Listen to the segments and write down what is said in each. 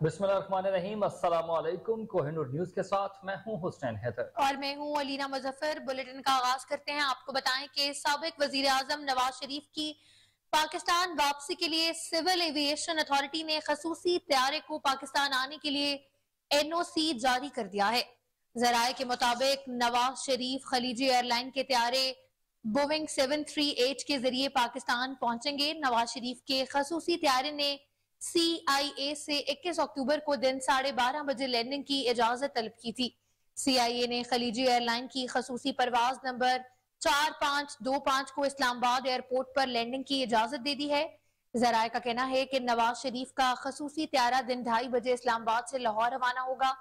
बिस्मिल्लाहिर्रहमानिर्रहीम। अस्सलामुअलैकुम। कोहिनूर न्यूज के साथ मैं हूं हुसैन हैदर और मैं हूं अलीना मुजफ्फर। बुलेटिन का आगाज करते हैं। आपको बताएं कि साबिक वजीर आजम नवाज शरीफ की पाकिस्तान वापसी के लिए सिविल एविएशन अथॉरिटी ने खसूसी तैयारे को पाकिस्तान आने के लिए NOC जारी कर दिया है। जराये के मुताबिक नवाज शरीफ खलीजी एयरलाइन के तैयारे बोइंग 738 के जरिए पाकिस्तान पहुंचेंगे। नवाज शरीफ के खसूसी तैयारे ने CIA से 21 अक्टूबर को दिन 12:30 बजे लैंडिंग की इजाजत तलब की थी। CIA ने खलीजी एयरलाइन की खसूसी परवाज नंबर 4525 को इस्लामाबाद एयरपोर्ट पर लैंडिंग की इजाजत दे दी है। जराये का कहना है कि नवाज शरीफ का खसूसी त्यारा दिन 2:30 बजे इस्लामाबाद से लाहौर रवाना होगा।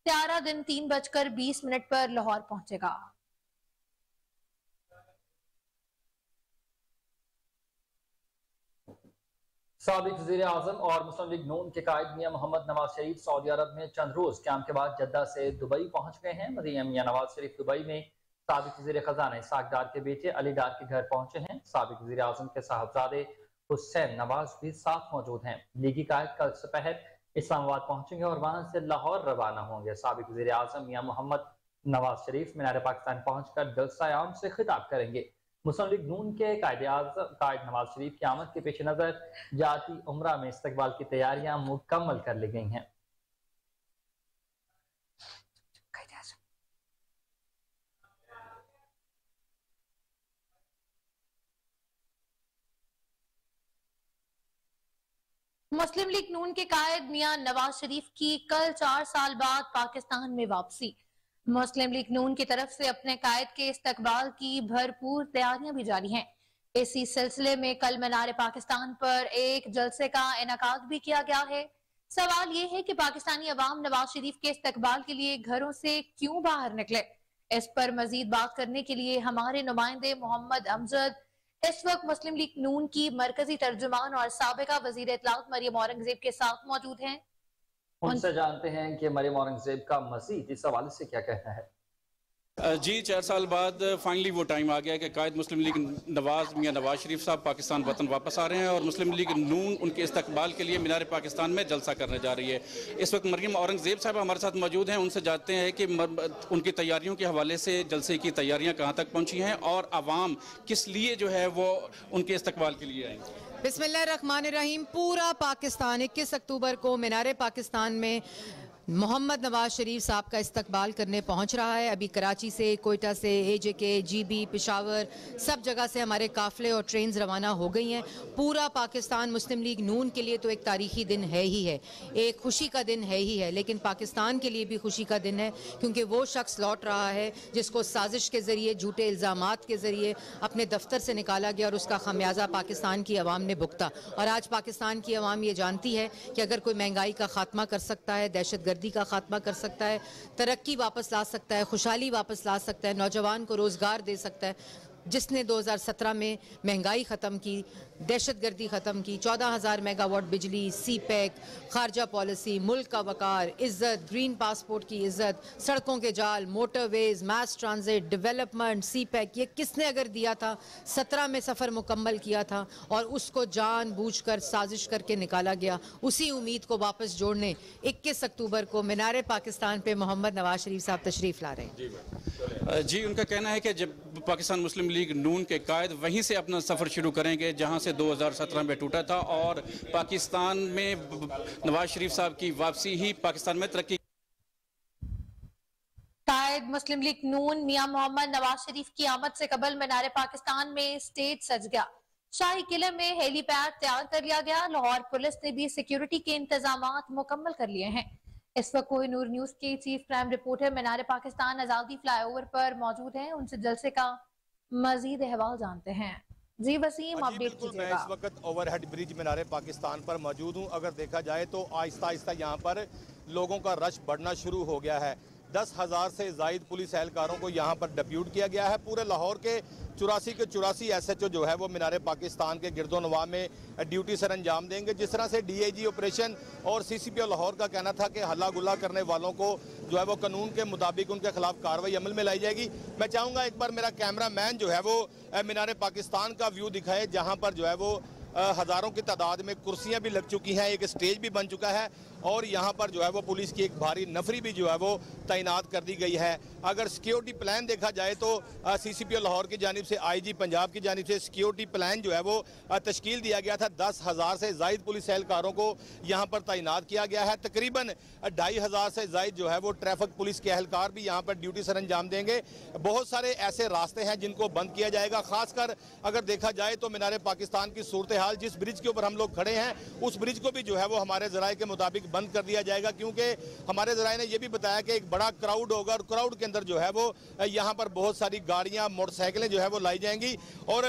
त्यारा दिन 3:20 पर लाहौर पहुंचेगा। साबिक वज़ीर आज़म और मुस्लिम लीग नून के कायद मियां मोहम्मद नवाज शरीफ सऊदी अरब में चंद रोज क्याम के बाद जद्दा से दुबई पहुंच गए हैं। मियां नवाज शरीफ दुबई में साबिक वज़ीर खजाना इसाक डार के बेटे अली डार के घर पहुंचे हैं। साबिक वज़ीर आज़म के साहबजादे हुसैन नवाज भी साथ मौजूद हैं। लीगी कायद कल दोपहर इस्लामाबाद पहुंचेंगे और वहां से लाहौर रवाना होंगे। साबिक वज़ीर आज़म मियां मोहम्मद नवाज शरीफ मीनार पाकिस्तान पहुंचकर जलसा आम से खिताब करेंगे। मुस्लिम लीग नून के कायद नवाज शरीफ की आमद के पेश नजर जाती उम्रा में इस्तकबाल की तैयारियां मुकम्मल कर ली गई हैं। मुस्लिम लीग नून के कायद मियां नवाज शरीफ की कल 4 साल बाद पाकिस्तान में वापसी। मुस्लिम लीग नून की तरफ से अपने कायद के इस्तकबाल की भरपूर तैयारियां भी जारी हैं। इसी सिलसिले में कल मीनार पाकिस्तान पर एक जलसे का इनेकाद भी किया गया है। सवाल यह है कि पाकिस्तानी अवाम नवाज शरीफ के इस्तकबाल के लिए घरों से क्यों बाहर निकले। इस पर मजीद बात करने के लिए हमारे नुमाइंदे मोहम्मद अमजद इस वक्त मुस्लिम लीग नून की मरकजी तर्जुमान और साबिका वजीर इत्तलात मरियम औरंगजेब के साथ मौजूद हैं। उनसे जानते हैं कि मरियम औरंगजेब का मजीद इस हवाले से क्या कहना है। जी, 4 साल बाद फाइनली वो टाइम आ गया कि कायद मुस्लिम लीग मियां नवाज शरीफ साहब पाकिस्तान वतन वापस आ रहे हैं और मुस्लिम लीग नून उनके इस्तकबाल के लिए मीनार पाकिस्तान में जलसा करने जा रही है। इस वक्त मरियम औरंगजेब साहब हमारे साथ मौजूद हैं। उनसे जानते हैं कि उनकी तैयारियों के हवाले से जलसे की तैयारियाँ कहाँ तक पहुँची हैं और आवाम किस लिए जो है वो उनके इस्तकबाल के लिए आएंगे। बिस्मिल्लाहिर्रहमानिर्रहीम। पूरा पाकिस्तान 21 अक्टूबर को मीनार पाकिस्तान में मोहम्मद नवाज शरीफ साहब का इस्तकबाल करने पहुंच रहा है। अभी कराची से, कोयटा से, AJK, GB, पेशावर सब जगह से हमारे काफ़िले और ट्रेन्स रवाना हो गई हैं। पूरा पाकिस्तान मुस्लिम लीग नून के लिए तो एक तारीख़ी दिन है ही है, एक खुशी का दिन है ही है, लेकिन पाकिस्तान के लिए भी खुशी का दिन है क्योंकि वो शख्स लौट रहा है जिसको साजिश के ज़रिए, झूठे इल्ज़ामात के ज़रिए अपने दफ्तर से निकाला गया और उसका खमियाजा पाकिस्तान की आवाम ने भुगता। और आज पाकिस्तान की आवाम ये जानती है कि अगर कोई महंगाई का खात्मा कर सकता है, दहशत गर्दी का खात्मा कर सकता है, तरक्की वापस ला सकता है, खुशहाली वापस ला सकता है, नौजवान को रोज़गार दे सकता है, जिसने 2017 में महंगाई ख़त्म की, दहशतगर्दी ख़त्म की, 14,000 मेगावाट बिजली, CPEC, खारजा पॉलिसी, मुल्क का वकार, इज़्ज़त, ग्रीन पासपोर्ट की इज़्ज़त, सड़कों के जाल, मोटरवेज, मास ट्रांजिट, डेवलपमेंट, CPEC, ये किसने अगर दिया था? 17 में सफ़र मुकम्मल किया था और उसको जानबूझकर साजिश करके निकाला गया। उसी उम्मीद को वापस जोड़ने 21 अक्टूबर को मीनार पाकिस्तान पे मोहम्मद नवाज शरीफ साहब तशरीफ़ ला रहे हैं। जी, उनका कहना है कि जब पाकिस्तान मुस्लिम लीग नून के कायद वहीं से अपना सफ़र शुरू करेंगे जहां से 2017 में टूटा था और पाकिस्तान में नवाज शरीफ साहब की वापसी ही पाकिस्तान में तरक्की। कायद मुस्लिम लीग नून मियां मोहम्मद नवाज शरीफ की आमद से कबल मीनार पाकिस्तान में स्टेज सज गया। शाही किले में हेलीपैड तैयार कर लिया गया। लाहौर पुलिस ने भी सिक्योरिटी के इंतजाम मुकम्मल कर लिए हैं। इस वक्त कोहिनूर न्यूज के चीफ क्राइम रिपोर्टर मीनार पाकिस्तान आजादी फ्लाईओवर पर मौजूद हैं। उनसे जलसे का मजीद अहवाल जानते हैं। जी वसीम, अपडेट कीजिएगा। मैं इस वक्त ओवरहेड ब्रिज मीनार पाकिस्तान पर मौजूद हूं। अगर देखा जाए तो आहिस्ता आहिस्ता यहां पर लोगों का रश बढ़ना शुरू हो गया है। 10,000 से ज़ायद पुलिस एहलकारों को यहाँ पर डिप्यूट किया गया है। पूरे लाहौर के 84 के 84 SHO जो है वो मीनार पाकिस्तान के गिरदोनवा में ड्यूटी सर अंजाम देंगे। जिस तरह से DIG ऑपरेशन और CCPO लाहौर का कहना था कि हल्ला गुल्ला करने वालों को जो है वो कानून के मुताबिक उनके खिलाफ कार्रवाई अमल में लाई जाएगी। मैं चाहूँगा एक बार मेरा कैमरा मैन जो है वो मीनार पाकिस्तान का व्यू दिखाए, जहाँ पर जो है वो हज़ारों की तादाद में कुर्सियां भी लग चुकी हैं, एक स्टेज भी बन चुका है और यहाँ पर जो है वो पुलिस की एक भारी नफरी भी जो है वो तैनात कर दी गई है। अगर सिक्योरिटी प्लान देखा जाए तो CCPO लाहौर की जानिब से IG पंजाब की जानिब से सिक्योरिटी प्लान जो है वो तश्कील दिया गया था। 10,000 से ज़ायद पुलिस एहलकारों को यहाँ पर तैनात किया गया है। तकरीबन 2,500 से ज़ायद जो है वो ट्रैफिक पुलिस के एहलकार भी यहाँ पर ड्यूटी सर अंजाम देंगे। बहुत सारे ऐसे रास्ते हैं जिनको बंद किया जाएगा। खासकर अगर देखा जाए तो मीनार पाकिस्तान की सूरत हाल, जिस ब्रिज के ऊपर हम लोग खड़े हैं उस ब्रिज को भी जो है वो हमारे ज़राए के मुताबिक बंद कर दिया जाएगा, क्योंकि हमारे ज़राए ने यह भी बताया कि एक बड़ा क्राउड होगा और क्राउड के अंदर जो है वो यहाँ पर बहुत सारी गाड़ियाँ, मोटरसाइकिलें जो है वो लाई जाएंगी। और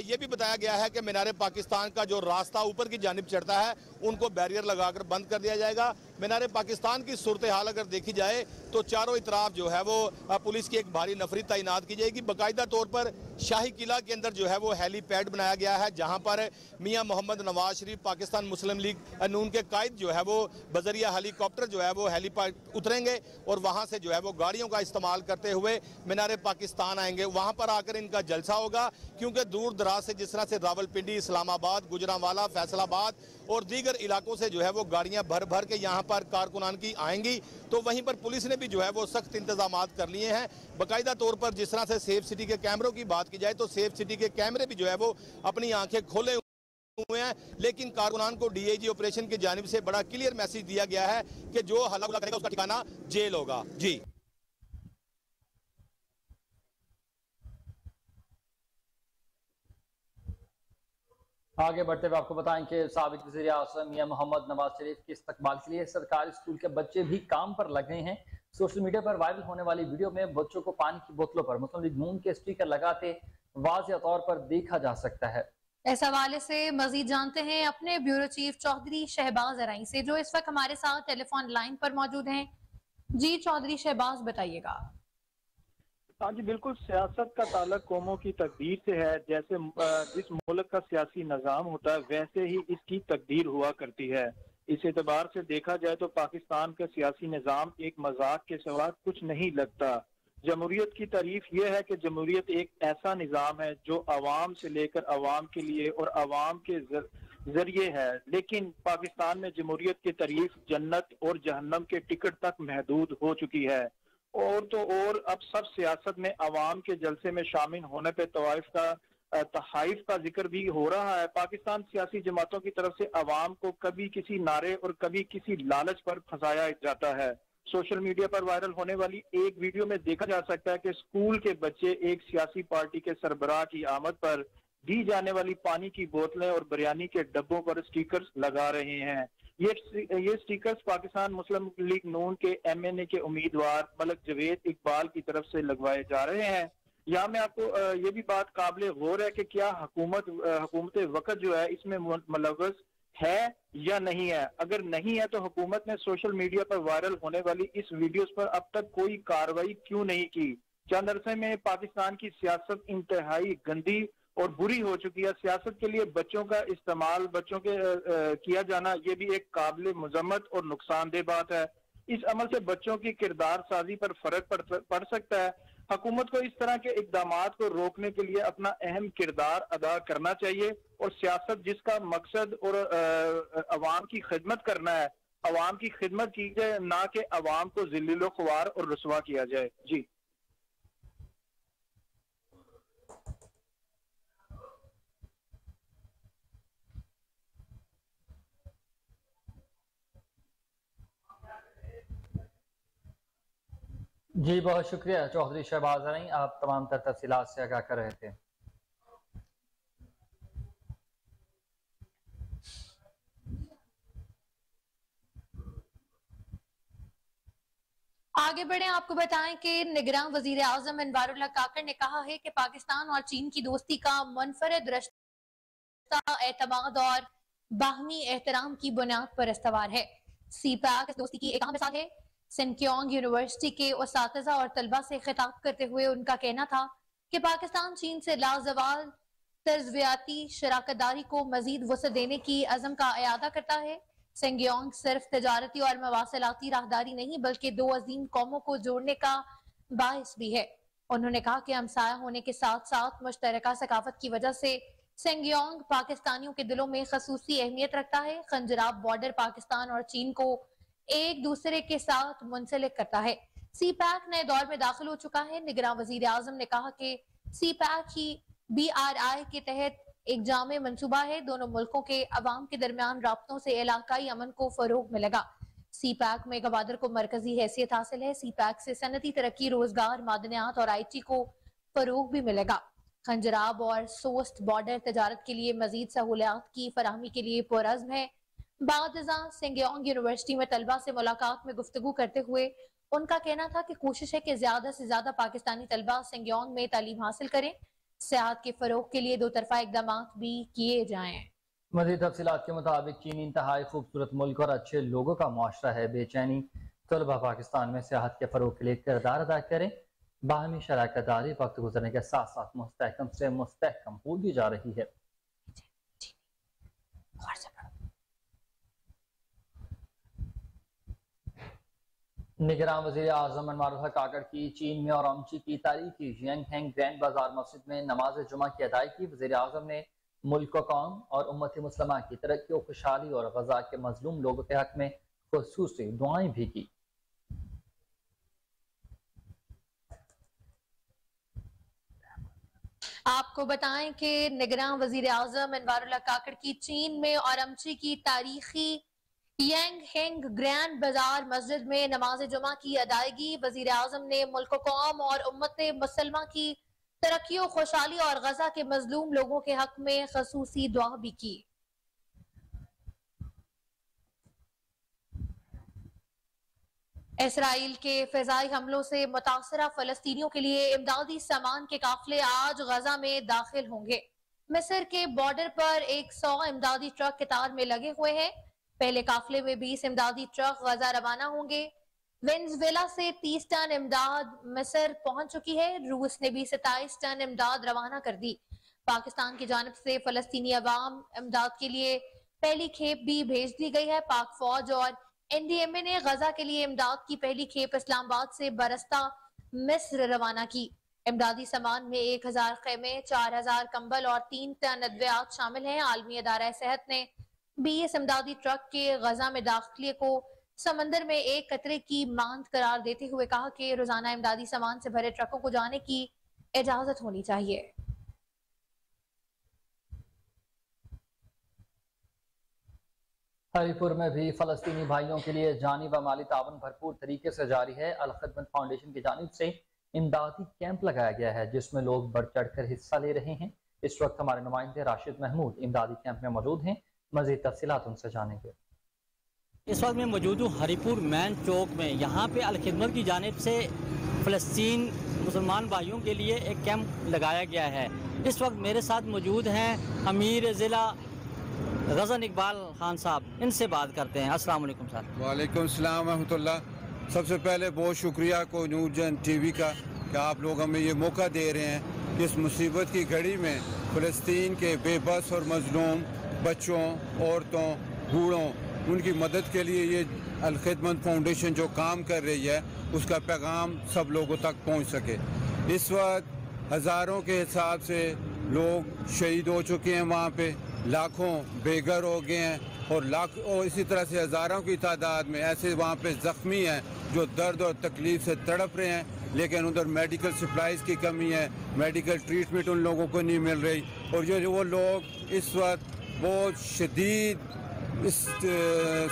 ये भी बताया गया है कि मीनार पाकिस्तान का जो रास्ता ऊपर की जानिब चढ़ता है उनको बैरियर लगाकर बंद कर दिया जाएगा। मीनार पाकिस्तान की सूरत हाल अगर देखी जाए तो चारों इतराफ जो है वो पुलिस की एक भारी नफरी तैनात की जाएगी। बाकायदा तौर पर शाही किला के अंदर जो है वो हेलीपैड बनाया गया है, जहाँ पर मियाँ मोहम्मद नवाज शरीफ पाकिस्तान मुस्लिम लीग नून के कायद जो है वो बजरिया हेलीकॉप्टर जो है वो हेलीपैड उतरेंगे और वहाँ से जो है वो गाड़ियों का इस्तेमाल करते हुए मीनार पाकिस्तान आएंगे। वहाँ पर आकर इनका जलसा होगा, क्योंकि दूर दराज से जिस तरह से रावलपिंडी, इस्लामाबाद, गुजरांवाला, फैसलाबाद और दीगर इलाकों से जो है वो गाड़ियां भर भर के यहाँ पर कारकुनान की आएंगी, तो वहीं पर पुलिस ने भी जो है वो सख्त इंतजामात कर लिए हैं। बाकायदा तौर पर जिस तरह से सेफ सिटी के कैमरों की बात की जाए तो सेफ सिटी के कैमरे भी जो है वो अपनी आंखें खोले हुए हैं, लेकिन कारकुनान को DIG ऑपरेशन की जानिब से बड़ा क्लियर मैसेज दिया गया है कि जो हल्ला गुल्ला करेगा उसका ठिकाना जेल होगा। जी आगे बढ़ते हुए आपको बताएं कि साबिक वज़ीर आज़म मियां मोहम्मद नवाज शरीफ के इस्तकबाल के लिए सरकारी स्कूल के बच्चे भी काम पर लग गए हैं। सोशल मीडिया पर वायरल होने वाली वीडियो में बच्चों को पानी की बोतलों पर मुस्लिम लीग नून के स्टिकर लगाते वाज़ेह तौर पर देखा जा सकता है। इस हवाले से मजीद जानते हैं अपने ब्यूरो चीफ चौधरी शहबाज अराई से, जो इस वक्त हमारे साथ टेलीफोन लाइन पर मौजूद हैं। जी चौधरी शहबाज, बताइएगा। हाँ जी, बिल्कुल। सियासत का ताल्लुक कौमों की तकदीर से है। जैसे जिस मुल्क का सियासी निज़ाम होता है वैसे ही इसकी तकदीर हुआ करती है। इस एतबार से देखा जाए तो पाकिस्तान का सियासी निज़ाम एक मजाक के सिवा कुछ नहीं लगता। जमहूरियत की तारीफ यह है कि जमहूरियत एक ऐसा निज़ाम है जो अवाम से लेकर अवाम के लिए और अवाम के जरिए है, लेकिन पाकिस्तान में जमहूरियत की तारीफ जन्नत और जहन्नम के टिकट तक महदूद हो चुकी है। और तो और अब सब सियासत में अवाम के जलसे में शामिल होने पे तहाइफ का जिक्र भी हो रहा है। पाकिस्तान सियासी जमातों की तरफ से अवाम को कभी किसी नारे और कभी किसी लालच पर फंसाया जाता है। सोशल मीडिया पर वायरल होने वाली एक वीडियो में देखा जा सकता है कि स्कूल के बच्चे एक सियासी पार्टी के सरबराह की आमद पर दी जाने वाली पानी की बोतलें और बिरयानी के डब्बों पर स्टिकर्स लगा रहे हैं। ये स्टिकर्स पाकिस्तान मुस्लिम लीग नून के MNA के उम्मीदवार मलक जवेद इकबाल की तरफ से लगवाए जा रहे हैं। यहाँ में आपको ये भी बात काबिल गौर है कि क्या हुकूमत वक्त जो है इसमें मुलव्वस है या नहीं है। अगर नहीं है तो हुकूमत ने सोशल मीडिया पर वायरल होने वाली इस वीडियोस पर अब तक कोई कार्रवाई क्यों नहीं की। चंद अरसे में पाकिस्तान की सियासत इंतहाई गंदी और बुरी हो चुकी है। सियासत के लिए बच्चों का इस्तेमाल, बच्चों के किया जाना, ये भी एक काबिल मजम्मत और नुकसानदेह बात है। इस अमल से बच्चों की किरदार साजी पर फर्क पड़ सकता है। हुकूमत को इस तरह के इकदामात को रोकने के लिए अपना अहम किरदार अदा करना चाहिए और सियासत जिसका मकसद और अवाम की खिदमत करना है, अवाम की खिदमत की जाए, ना कि अवाम को जिल्लुल ख्वार और रुसवा किया जाए। जी जी बहुत शुक्रिया चौधरी शहबाज अराई, आप तमाम तर तफसीलात से आगाह कर रहे थे। आगे बढ़े, आपको बताएं कि निगरान वजीर आजम अनवारुल्लाह काकर ने कहा है कि पाकिस्तान और चीन की दोस्ती का मुनफरद रिश्ता एतमाद और बाहमी एहतराम की बुनियाद पर इस्तवार है। सीपैक इस दोस्ती की एक अहम मिसाल है। सिनक्योंग यूनिवर्सिटी के उस्ताज़ा और तलबा से खिताब करते हुए उनका कहना था कि पाकिस्तान चीन से लाजवाल तजवियाती शराकतदारी को मजीद वसअत देने की अज़म का इयादा करता है। सिंगयोंग सिर्फ तजारती और मवासलाती राहदारी नहीं बल्कि दो अजीम कौमों को जोड़ने का बाइस भी है। उन्होंने कहा कि हमसाया होने के साथ साथ मुश्तरका सकाफत की वजह से सिंगयोंग पाकिस्तानियों के दिलों में खसूसी अहमियत रखता है। खंजराब बॉर्डर पाकिस्तान और चीन को एक दूसरे के साथ मुंसलिक करता है। सी पैक नए दौर में दाखिल हो चुका है। निगरान वजीर आजम ने कहा कि सी पैक ही BRI के तहत एक जामे मंसूबा है। दोनों मुल्कों के अवाम के दरमियान राब्तों से इलाकाई अमन को फरोग मिलेगा। सी पैक में गवादर को मरकजी हैसियत हासिल है। सी पैक से सनती तरक्की, रोजगार, मादनियात और IT को फरोग भी मिलेगा। खंजराब और सोस्ट बॉर्डर तजारत के लिए मजीद सहूलियात की फराहमी के लिए पुरअज़्म है। बादजा सिंगयोंग यूनिवर्सिटी में तलबा से मुलाकात में गुफ्तगू करते हुए उनका कहना था कि कोशिश है कि ज्यादा से ज्यादा पाकिस्तानी तलबा सिंगयोंग में तालीम हासिल करें। सियाहत के फरोग के लिए दो तरफा इकदाम भी किए जाएं। मज़ीद तफसीलात के मुताबिक चीन इंतहाई खूबसूरत मुल्क और अच्छे लोगों का मुआशरा है। बेचैनी तलबा पाकिस्तान में सियाहत के फरोग के लिए किरदार अदा करें। बाहमी शराकत दारी वक्त गुजरने के साथ साथ मुस्तहकम से मुस्तहकम होती जा रही है। निगरान वज़ीर आज़म अनवार उल हक काकड़ की चीन में और अमची की तारीखी जियांगहेंग ग्रैंड बाजार मस्जिद में नमाज जुमा की अदायगी। वज़ीर आज़म ने मुल्क व कौम और उम्मत मुस्लिमा की तरक्की और खुशहाली और गजा के मजलूम लोगों के हक में खुसूसी दुआएं भी की। आपको बताएं कि निगरान वज़ीर आज़म अनवार उल हक काकड़ की चीन में और अमची की तारीखी यांगहेंग ग्रैंड बाजार मस्जिद में नमाज जुमा की अदायगी। वजीर आजम ने मुल्क कौम और उम्मत मुसलमा की तरक्की, खुशहाली और गजा के मजलूम लोगों के हक में खसूसी दुआ भी की। इसराइल के फिजाई हमलों से मुतासरा फलस्तीनियों के लिए इमदादी सामान के काफिले आज गजा में दाखिल होंगे। मिस्र के बॉर्डर पर 100 इमदादी ट्रक कतार में लगे हुए हैं। पहले काफिले में 20 इमदादी ट्रक गजा रवाना होंगे। वेनेजुएला से 30 टन इमदाद मिस्र पहुंच चुकी है। रूस ने भी 27 टन इमदाद रवाना कर दी। पाकिस्तान की जानिब से फलस्तीनी अवाम इमदाद के लिए पहली खेप भी भेज दी गई है। पाक फौज और NDMA ने गजा के लिए इमदाद की पहली खेप इस्लामाबाद से बरस्ता मिस्र रवाना की। इमदादी सामान में 1000 खेमे, 4000 कंबल और 3 टन अद्वियात शामिल हैं। आलमी अदारा सेहत ने 20 इमदादी ट्रक के गजा में दाखिले को समंदर में एक कतरे की मांद करार देते हुए कहा कि रोजाना इमदादी सामान से भरे ट्रकों को जाने की इजाजत होनी चाहिए। हरीपुर में भी फलस्तीनी भाइयों के लिए जानी व माली तावन भरपूर तरीके से जारी है। अल खिदमत फाउंडेशन की जानिब से इमदादी कैंप लगाया गया है जिसमें लोग बढ़ चढ़ कर हिस्सा ले रहे हैं। इस वक्त हमारे नुमाइंदे राशिद महमूद इमदादी कैंप में मौजूद हैं। मज़ीद तफसीलात उनसे जानेंगे। इस वक्त मैं मौजूद हूँ हरीपुर मैन चौक में। यहाँ पे अल खिदमत की जानिब से फ़लस्तीन मुसलमान भाइयों के लिए एक कैंप लगाया गया है। इस वक्त मेरे साथ मौजूद हैं अमीर ज़िला गज़न इकबाल खान साहब। इनसे बात करते हैं। अस्सलाम वालेकुम सर। वालेकुम सलाम रहमतुल्लाह। सबसे पहले बहुत शुक्रिया को नूरजहां TV का कि आप लोग हमें ये मौका दे रहे हैं कि इस मुसीबत की घड़ी में फ़लस्तीन के बेबस और मजलूम बच्चों, औरतों, बूढ़ों, उनकी मदद के लिए ये अल खिदमत फाउंडेशन जो काम कर रही है उसका पैगाम सब लोगों तक पहुंच सके। इस वक्त हज़ारों के हिसाब से लोग शहीद हो चुके हैं, वहाँ पे लाखों बेघर हो गए हैं और इसी तरह से हज़ारों की तादाद में ऐसे वहाँ पे ज़ख्मी हैं जो दर्द और तकलीफ़ से तड़प रहे हैं। लेकिन उधर मेडिकल सप्लाईज़ की कमी है, मेडिकल ट्रीटमेंट उन लोगों को नहीं मिल रही और जो वो लोग इस वक्त बहुत शदीद इस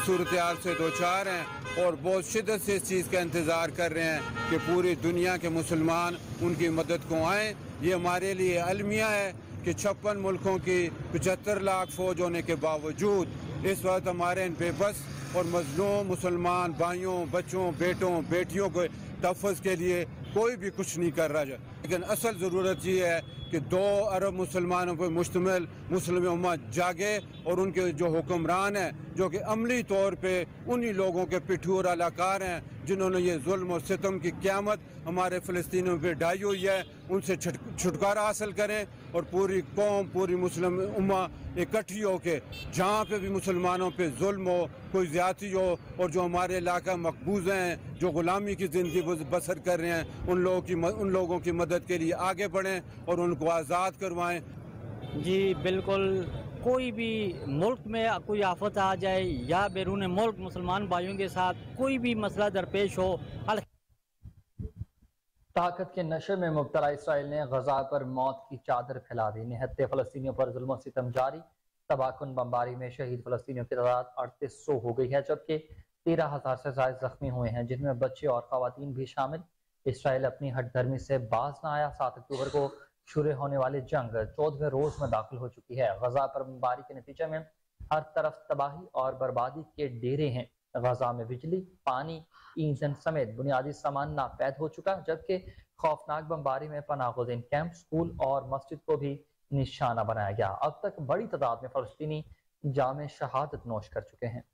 सूरत हाल से दो चार हैं और बहुत शिद्दत से इस चीज़ का इंतज़ार कर रहे हैं कि पूरी दुनिया के मुसलमान उनकी मदद को आएँ। ये हमारे लिए अलमिया है कि 56 मुल्कों की 75 लाख फ़ौज होने के बावजूद इस वक्त हमारे इन बेबस और मजलूम मुसलमान भाइयों, बच्चों, बेटों, बेटियों को तहफ़्फ़ुज़ के लिए कोई भी कुछ नहीं कर रहा है। लेकिन असल ज़रूरत ये है कि 2 अरब मुसलमानों पर मुश्तमिल मुस्लिम उम्मत जागे और उनके जो हुक्मरान हैं जो कि अमली तौर पे उन्हीं लोगों के पिट्ठू और अलाकार हैं जिन्होंने ये जुल्म और सितम की क़यामत हमारे फ़लस्तीनियों पर ढाई हुई है, उनसे छुटकारा हासिल करें और पूरी कौम, पूरी मुस्लिम उम्मा इकट्ठी हो के जहाँ पे भी मुसलमानों पे जुल्म हो, कोई ज़्यादती हो और जो हमारे इलाका मकबूज़ हैं, जो ग़ुलामी की ज़िंदगी बसर कर रहे हैं, उन लोगों की मदद के लिए आगे बढ़ें और उनको आज़ाद करवाएं। जी बिल्कुल, कोई भी मुल्क में कोई आफत आ जाए या बैरून मुल्क मुसलमान भाइयों के साथ कोई भी मसला दरपेश हो, ताकत के नशे में मुब्तला इसराइल ने गजा पर मौत की चादर फैला दी। निहत्ते फलस्तीनियों पर जुल्म सितम जारी। तबाहकुन बमबारी में शहीद फलस्तीनियों की तादाद 3800 हो गई है, जबकि 13,000 से ज्यादा जख्मी हुए हैं, जिनमें बच्चे और खवातीन भी शामिल। इसराइल अपनी हठधर्मी से बाज न आया। 7 अक्टूबर को शुरू होने वाली जंग 14वें रोज में दाखिल हो चुकी है। गजा पर बमबारी के नतीजे में हर तरफ तबाही और बर्बादी के डेरे हैं। गजा में बिजली, पानी, ईंधन समेत बुनियादी सामान नापैद हो चुका, जबकि खौफनाक बमबारी में पनाहगज़ीन कैंप, स्कूल और मस्जिद को भी निशाना बनाया गया। अब तक बड़ी तादाद में फलस्तीनी जामे शहादत नोश कर चुके हैं।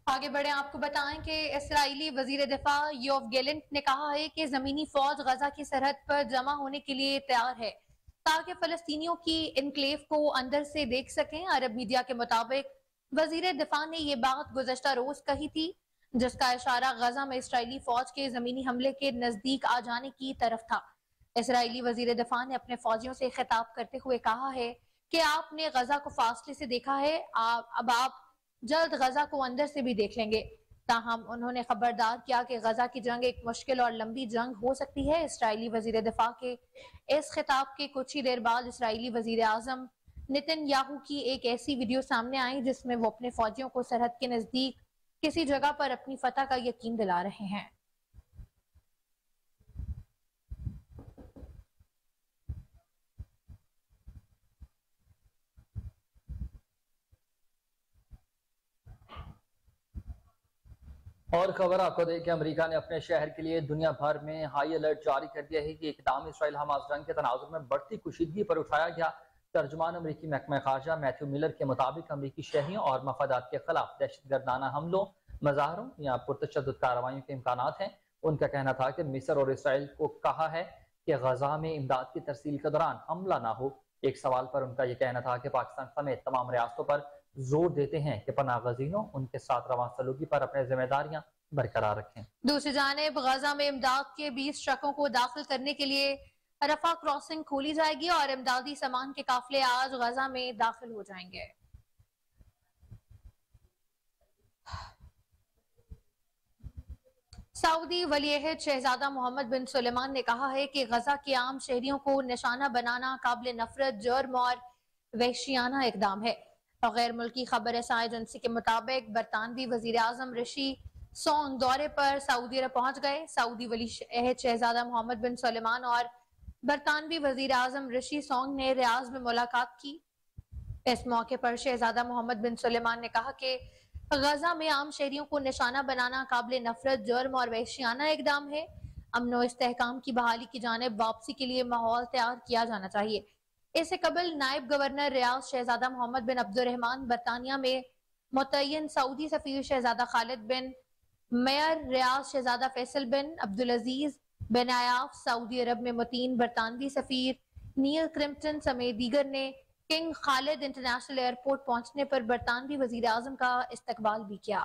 आगे बढ़े, आपको बताएं कि इसराइली वजीर दिफा योव गैलेंट ने कहा है कि जमीनी फौज गजा की सरहद पर जमा होने के लिए तैयार है ताकि फलस्तीनियों की इनक्लेव को अंदर से देख सकें। अरब मीडिया के मुताबिक वजीर दिफा ने ये बात गुज़श्ता रोज कही थी, जिसका इशारा गजा में इसराइली फौज के जमीनी हमले के नजदीक आ जाने की तरफ था। इसराइली वजीर दिफा ने अपने फौजियों से खिताब करते हुए कहा है कि आपने गजा को फासले से देखा है, अब आप जल्द गजा को अंदर से भी देख लेंगे। ताहम उन्होंने खबरदार किया कि गजा की जंग एक मुश्किल और लंबी जंग हो सकती है। इसराइली वजीर दिफा के इस खिताब के कुछ ही देर बाद इसराइली वजीर आजम नेतन्याहू की एक ऐसी वीडियो सामने आई जिसमें वो अपने फौजियों को सरहद के नजदीक किसी जगह पर अपनी फतह का यकीन दिला रहे हैं। और खबर आपको दें कि अमेरिका ने अपने शहर के लिए दुनिया भर में हाई अलर्ट जारी कर दिया है कि इक़दाम इसराइल हमास जंग के तनाजुर में बढ़ती कुशीदगी पर उठाया गया। तर्जुमान अमरीकी महकमा खारजा मैथ्यू मिलर के मुताबिक अमरीकी शहरियों और मफादात के खिलाफ दहशतगर्दाना हमलों, मज़ाहरों या पुरतशद्दुद कार्रवाइयों के इम्कानात हैं। उनका कहना था कि मिस्र और इसराइल को कहा है कि गजा में इमदाद की तरसील के दौरान हमला ना हो। एक सवाल पर उनका यह कहना था कि पाकिस्तान समेत तमाम रियासतों पर जोर देते हैं कि पनाहगज़ीनों उनके साथ रवां सलूकी पर अपनी जिम्मेदारियां बरकरार रखें। दूसरी जानिब गजा में इमदाद के 20 ट्रकों को दाखिल करने के लिए रफा क्रॉसिंग खोली जाएगी और इमदादी सामान के काफिले आज गजा में दाखिल हो जाएंगे। सऊदी वली-ए-अहद शहजादा मोहम्मद बिन सुलेमान ने कहा है कि गजा के आम शहरियों को निशाना बनाना काबिल नफरत, जुर्म और वहशियाना इकदाम है। गैर मुल्की खबर रसाई एजेंसी के मुताबिक बरतानवी वजीर आजम ऋषि सोंग दौरे पर सऊदी अरब पहुंच गए। सऊदी वली-ए-अहद शहजादा मोहम्मद बिन सुलेमान और बरतानवी वजीर आजम ऋषि सोंग ने रियाज में मुलाकात की। इस मौके पर शहजादा मोहम्मद बिन सुलेमान ने कहा कि गजा में आम शहरियों को निशाना बनाना काबिल नफरत, जुर्म और वहशियाना इकदाम है। अमन और इस्तेहकाम की बहाली की जानिब वापसी के लिए माहौल तैयार किया जाना चाहिए। इससे कबल नायब गवर्नर रियाज शहजादा मोहम्मद बिन अब्दुर्रहमान, बरतानिया में मुतय्यन सऊदी सफीर शहजादा खालिद बिन मेयर, रियाज शहजादा फैसल बिन अब्दुल अजीज बिन आयाफ, सऊदी अरब में मुतीन बरतानवी सफीर नील क्रिम्पटन समेत दीगर ने किंग खालिद इंटरनेशनल एयरपोर्ट पहुंचने पर बरतानवी वजीर आजम का इस्तकबाल भी किया।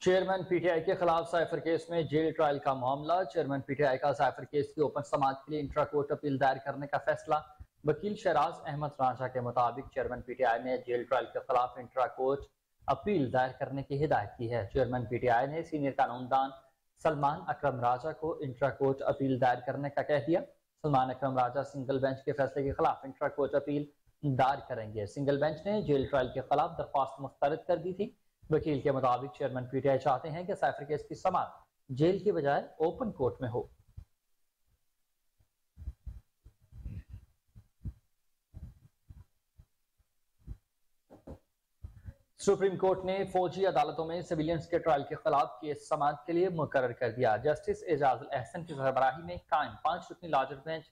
चेयरमैन पीटीआई के खिलाफ साइफर केस में जेल ट्रायल का मामला। चेयरमैन पीटीआई का साइफर केस की ओपन समाअत के लिए इंट्रा कोर्ट अपील दायर करने का फैसला। वकील शहराज अहमद राजा के मुताबिक चेयरमैन पीटीआई ने जेल ट्रायल के खिलाफ इंट्रा कोर्ट अपील दायर करने की हिदायत की है। चेयरमैन पीटीआई ने सीनियर कानूनदान सलमान अकरम राजा को इंट्रा कोर्ट अपील दायर करने का कह दिया। सलमान अकरम राजा सिंगल बेंच के फैसले के खिलाफ इंट्रा कोर्ट अपील दायर करेंगे। सिंगल बेंच ने जेल ट्रायल के खिलाफ दरख्वास्त मुस्तरद कर दी थी। वकील के मुताबिक चेयरमैन पीटीआई चाहते हैं कि साइफर केस की समाअत जेल की बजाय ओपन कोर्ट में हो। सुप्रीम कोर्ट ने फौजी अदालतों में सिविलियंस के ट्रायल के खिलाफ केस समाअत के लिए मुकर्रर कर दिया। जस्टिस एजाजुल अहसन की सरबराही में कायम 5 रुकनी लार्जर बेंच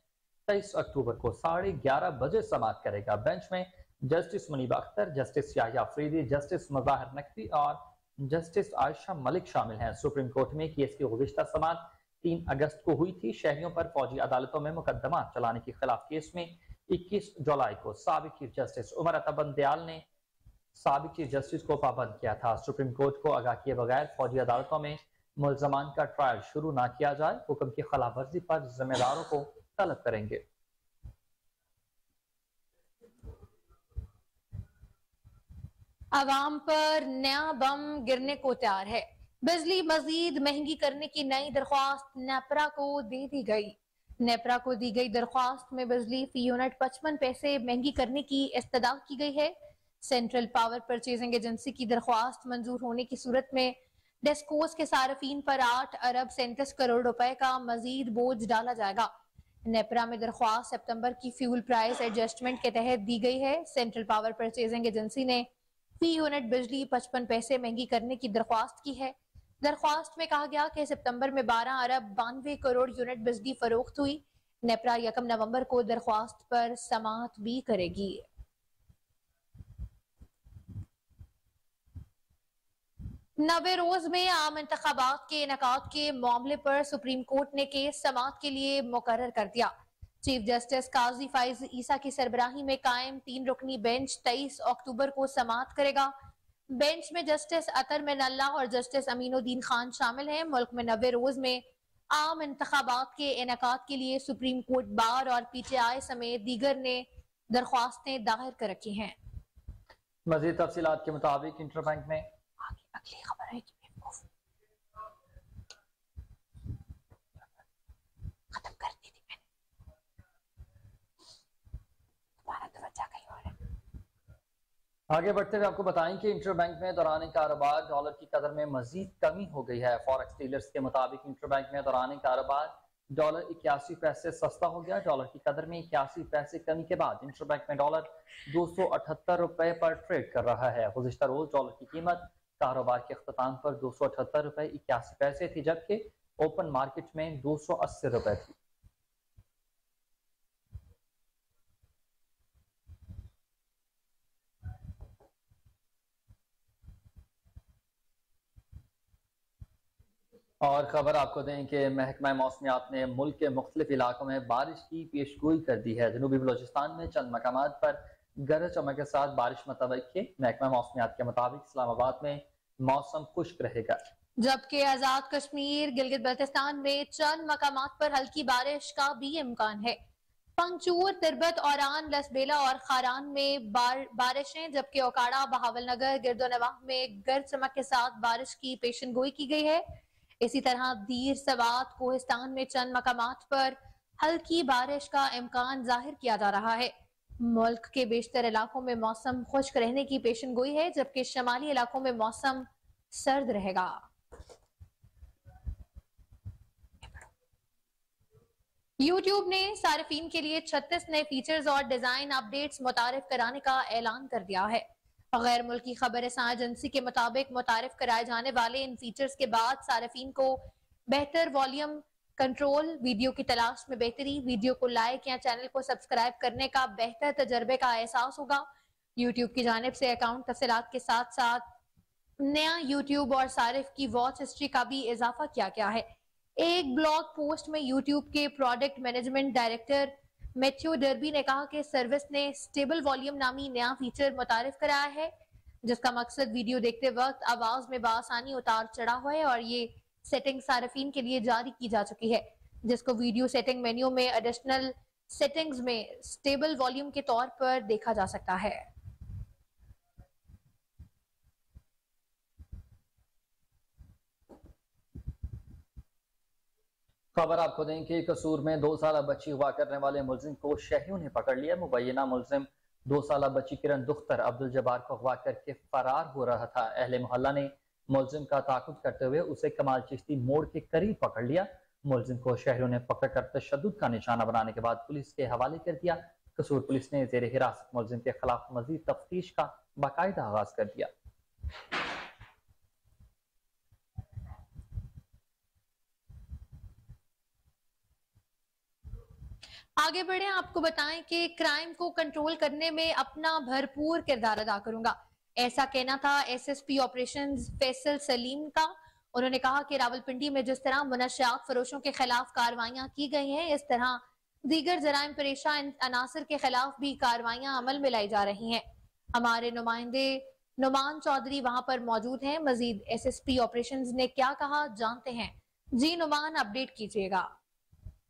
23 अक्टूबर को 11:30 बजे समाअत करेगा। बेंच में justice Munib Akhtar, justice Yahya Afridi, justice Mazahir Naqvi और जस्टिस आयशा मलिक शामिल हैं। सुप्रीम कोर्ट में केस की गुज़िश्ता समाअत 3 अगस्त को हुई थी। शहरियों पर फौजी अदालतों में मुकदमा चलाने के खिलाफ केस में 21 जुलाई को साबिक चीफ जस्टिस उमर अता बंदयाल ने साबिक चीफ जस्टिस को पाबंद किया था। सुप्रीम कोर्ट को आगाह किए बगैर फौजी अदालतों में मुल्जमान का ट्रायल शुरू न किया जाए, हुक्म की खिलाफ वर्जी पर जिम्मेदारों को तलब करेंगे। आवाम पर नया बम गिरने को तैयार है। बिजली मजीद महंगी करने की नई दरख्वास्त नेपरा को दे दी गई। नेपरा को दी गई दरख्वास्त में बिजली फी यूनिट 55 पैसे महंगी करने की इस्तदा की गई है। सेंट्रल पावर परचेजिंग एजेंसी की दरख्वास्त मंजूर होने की सूरत में डेस्कोस के सार्फिन पर 8 अरब 37 करोड़ रुपए का मजीद बोझ डाला जाएगा। नेपरा में दरख्वास्त सितंबर की फ्यूल प्राइस एडजस्टमेंट के तहत दी गई है। सेंट्रल पावर परचेजिंग एजेंसी ने फी यूनिट बिजली 55 पैसे महंगी करने की दरख्वास्त की है। दरख्वास्त में कहा गया कि सितंबर में 12 अरब 92 करोड़ यूनिट बिजली फरोख्त हुई। नेपरा 1 नवंबर को दरख्वास्त पर समाअत भी करेगी। नवे रोज में आम इंतखाबात के इनेकाद के मामले पर सुप्रीम कोर्ट ने केस समाअत के लिए मुकर्रर कर दिया। चीफ जस्टिस काजी फाइज ईसा की सरबराही में कायम 3 रुकनी बेंच 23 अक्टूबर को समाअत करेगा। बेंच में जस्टिस अतर मिनल्ला और जस्टिस अमीनुद्दीन खान शामिल हैं। मुल्क में 90 रोज में आम इंतखाबात के इनेकाद के लिए सुप्रीम कोर्ट बार और PTI समेत दीगर ने दरख्वास्तें दायर कर रखी हैं। मजीद तफसीलात के मुताबिक इंटरबैंक में अगली खबर है कि खत्म कर दी थी मैंने, दोबारा तवज्जो कहीं और है। आगे बढ़ते हुए आपको बताएं कि इंटरबैंक में दौरान कारोबार डॉलर की कदर में मजीद कमी हो गई है। फॉरेक्स डीलर्स के मुताबिक इंटरबैंक में दौरान कारोबार डॉलर 81 पैसे सस्ता हो गया। डॉलर की कदर में 81 पैसे कमी के बाद इंटरबैंक में डॉलर 278 रुपए पर ट्रेड कर रहा है। गुज़िश्ता रोज डॉलर की कीमत कारोबार के अख्ताम पर 278 रुपए 81 पैसे थी, जबकि ओपन मार्केट में 280 रुपए थी। और खबर आपको दें कि महकमा मौसमियात ने मुल्क के मुख्तलिफ इलाकों में बारिश की पेशगोई कर दी है। जनूबी बलोचिस्तान में चंद मकामात पर गरज चमक के साथ बारिश मुतवक्की। महकमा मौसमियात के मुताबिक इस्लामाबाद में मौसम खुश्क रहेगा, जबकि आजाद कश्मीर गिलगित बल्तिस्तान में चंद मकामात पर हल्की बारिश का भी इम्कान है। पंगचूर, तिरबत, औरान, लसबेला और खारान में बारिशें, जबकि ओकाड़ा, बहावलनगर, गिरदोनवाह में गरज चमक के साथ बारिश की पेशनगोई की गई है। इसी तरह दीर, सवात, कोहिस्तान में चंद मकामात पर हल्की बारिश का इम्कान जाहिर किया जा रहा है। मुल्क के बेशतर इलाकों में मौसम खुश्क रहने की पेशनगोई है, जबकि शमाली इलाकों में मौसम सर्द रहेगा। यूट्यूब ने सारिफीन के लिए 36 नए फीचर्स और डिजाइन अपडेट्स मुतारिफ कराने का ऐलान कर दिया है। गैर मुल्की खबर-ए-सां एजेंसी के मुताबिक मुतारिफ कराए जाने वाले इन फीचर्स के बाद सारिफीन को बेहतर वॉल्यूम कंट्रोल, वीडियो की तलाश में बेहतरी, वीडियो को लाइक या चैनल को सब्सक्राइब करने का बेहतर तजर्बे का एहसास होगा। यूट्यूब की जानिब से अकाउंट तफसीलात के साथ साथ नया यूट्यूब और सारिफ की वॉच हिस्ट्री का भी इजाफा किया गया है। एक ब्लॉग पोस्ट में यूट्यूब के product management director Matthew derby ने कहा कि सर्विस ने स्टेबल वॉल्यूम नामी नया फीचर मुतारिफ कराया है, जिसका मकसद वीडियो देखते वक्त आवाज में बासानी उतार चढ़ाव है और ये सेटिंग सारिफीन के लिए जारी की जा चुकी है, जिसको वीडियो सेटिंग मेन्यू में एडिशनल सेटिंग्स में स्टेबल वॉल्यूम के तौर पर देखा जा सकता है। खबर आपको दें कि कसूर में 2 साल बच्ची अगवा करने वाले मुलजिम को शहरियों ने पकड़ लिया। मुबैना मुलजिम 2 साल बच्ची किरण दुख्तर अब्दुल जब्बार को अगवा करके फरार हो रहा था। अहले मोहल्ला ने मुलजिम का ताकुब करते हुए उसे कमाल चिश्ती मोड़ के करीब पकड़ लिया। मुलजिम को शहरियों ने पकड़कर तशद्दुद का निशाना बनाने के बाद पुलिस के हवाले कर दिया। कसूर पुलिस ने जेर हिरासत मुलजिम के खिलाफ मजीद तफ्तीश का बाकायदा आगाज कर दिया। आगे बढ़े, आपको बताएं कि क्राइम को कंट्रोल करने में अपना भरपूर किरदार अदा करूंगा। ऐसा कहना था SSP ऑपरेशंस फैसल सलीम का। उन्होंने कहा कि रावलपिंडी में जिस तरह मुनशियात फरोशों के खिलाफ कार्रवाइयां की गई हैं, इस तरह दीगर जराइम पेशा अनासर के खिलाफ भी कार्रवाइयां अमल में लाई जा रही हैं। हमारे नुमाइंदे नुमान चौधरी वहां पर मौजूद हैं। मजीद SSP ऑपरेशंस ने क्या कहा जानते हैं। जी नुमान, अपडेट कीजिएगा।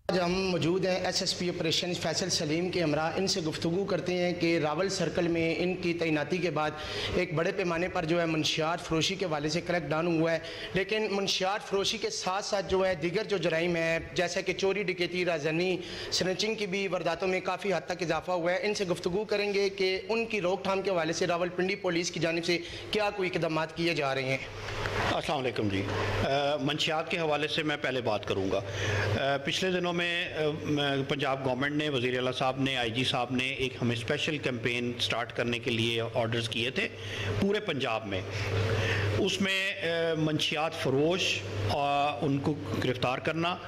आज हम मौजूद हैं SSP ऑपरेशन फैसल सलीम के हमरा। इनसे गुफ्तगू करते हैं कि रावल सर्कल में इनकी तैनाती के बाद एक बड़े पैमाने पर जो है मंशियात फरोशी के वाले से क्रैक डाउन हुआ है, लेकिन मंशियात फरोशी के साथ साथ जो है दीगर जो जराइम है जैसे कि चोरी, डकैती, राजनी, स्नैचिंग की भी वारदातों में काफ़ी हद तक इजाफा हुआ है। इनसे गुफ्तगू करेंगे कि उनकी रोकथाम के हवाले से रावलपिंडी पुलिस की जानिब से क्या कोई इकदाम किए जा रहे हैं। अस्सलाम वालेकुम जी। मंशियात के हवाले से मैं पहले बात करूँगा। पिछले दिनों में पंजाब गवर्नमेंट ने, वज़ीर आला साहब ने, IG साहब ने एक हमें स्पेशल कैंपेन स्टार्ट करने के लिए ऑर्डर्स किए थे पूरे पंजाब में। उसमें मंशियात फरोश उनको गिरफ़्तार करना,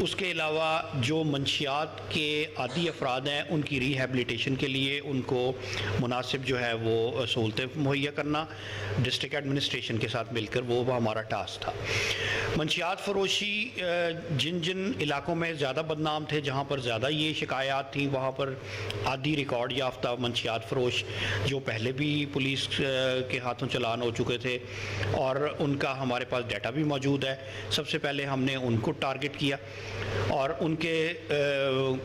उसके अलावा जो मंशियात के आदी अफराद हैं उनकी रिहैबिलिटेशन के लिए उनको मुनासिब जो है वो सहूलतें मुहैया करना, डिस्ट्रिक्ट एडमिनिस्ट्रेशन के साथ मिलकर वो हमारा टास्क था। मंशियात फरोशी जिन जिन इलाकों में ज़्यादा बदनाम थे, जहाँ पर ज़्यादा ये शिकायत थी, वहाँ पर आधी रिकॉर्ड याफ्ता मंशियात फरोश जो पहले भी पुलिस के हाथों चलान हो चुके थे और उनका हमारे पास डाटा भी मौजूद है। सबसे पहले हमने उनको टारगेट किया और उनके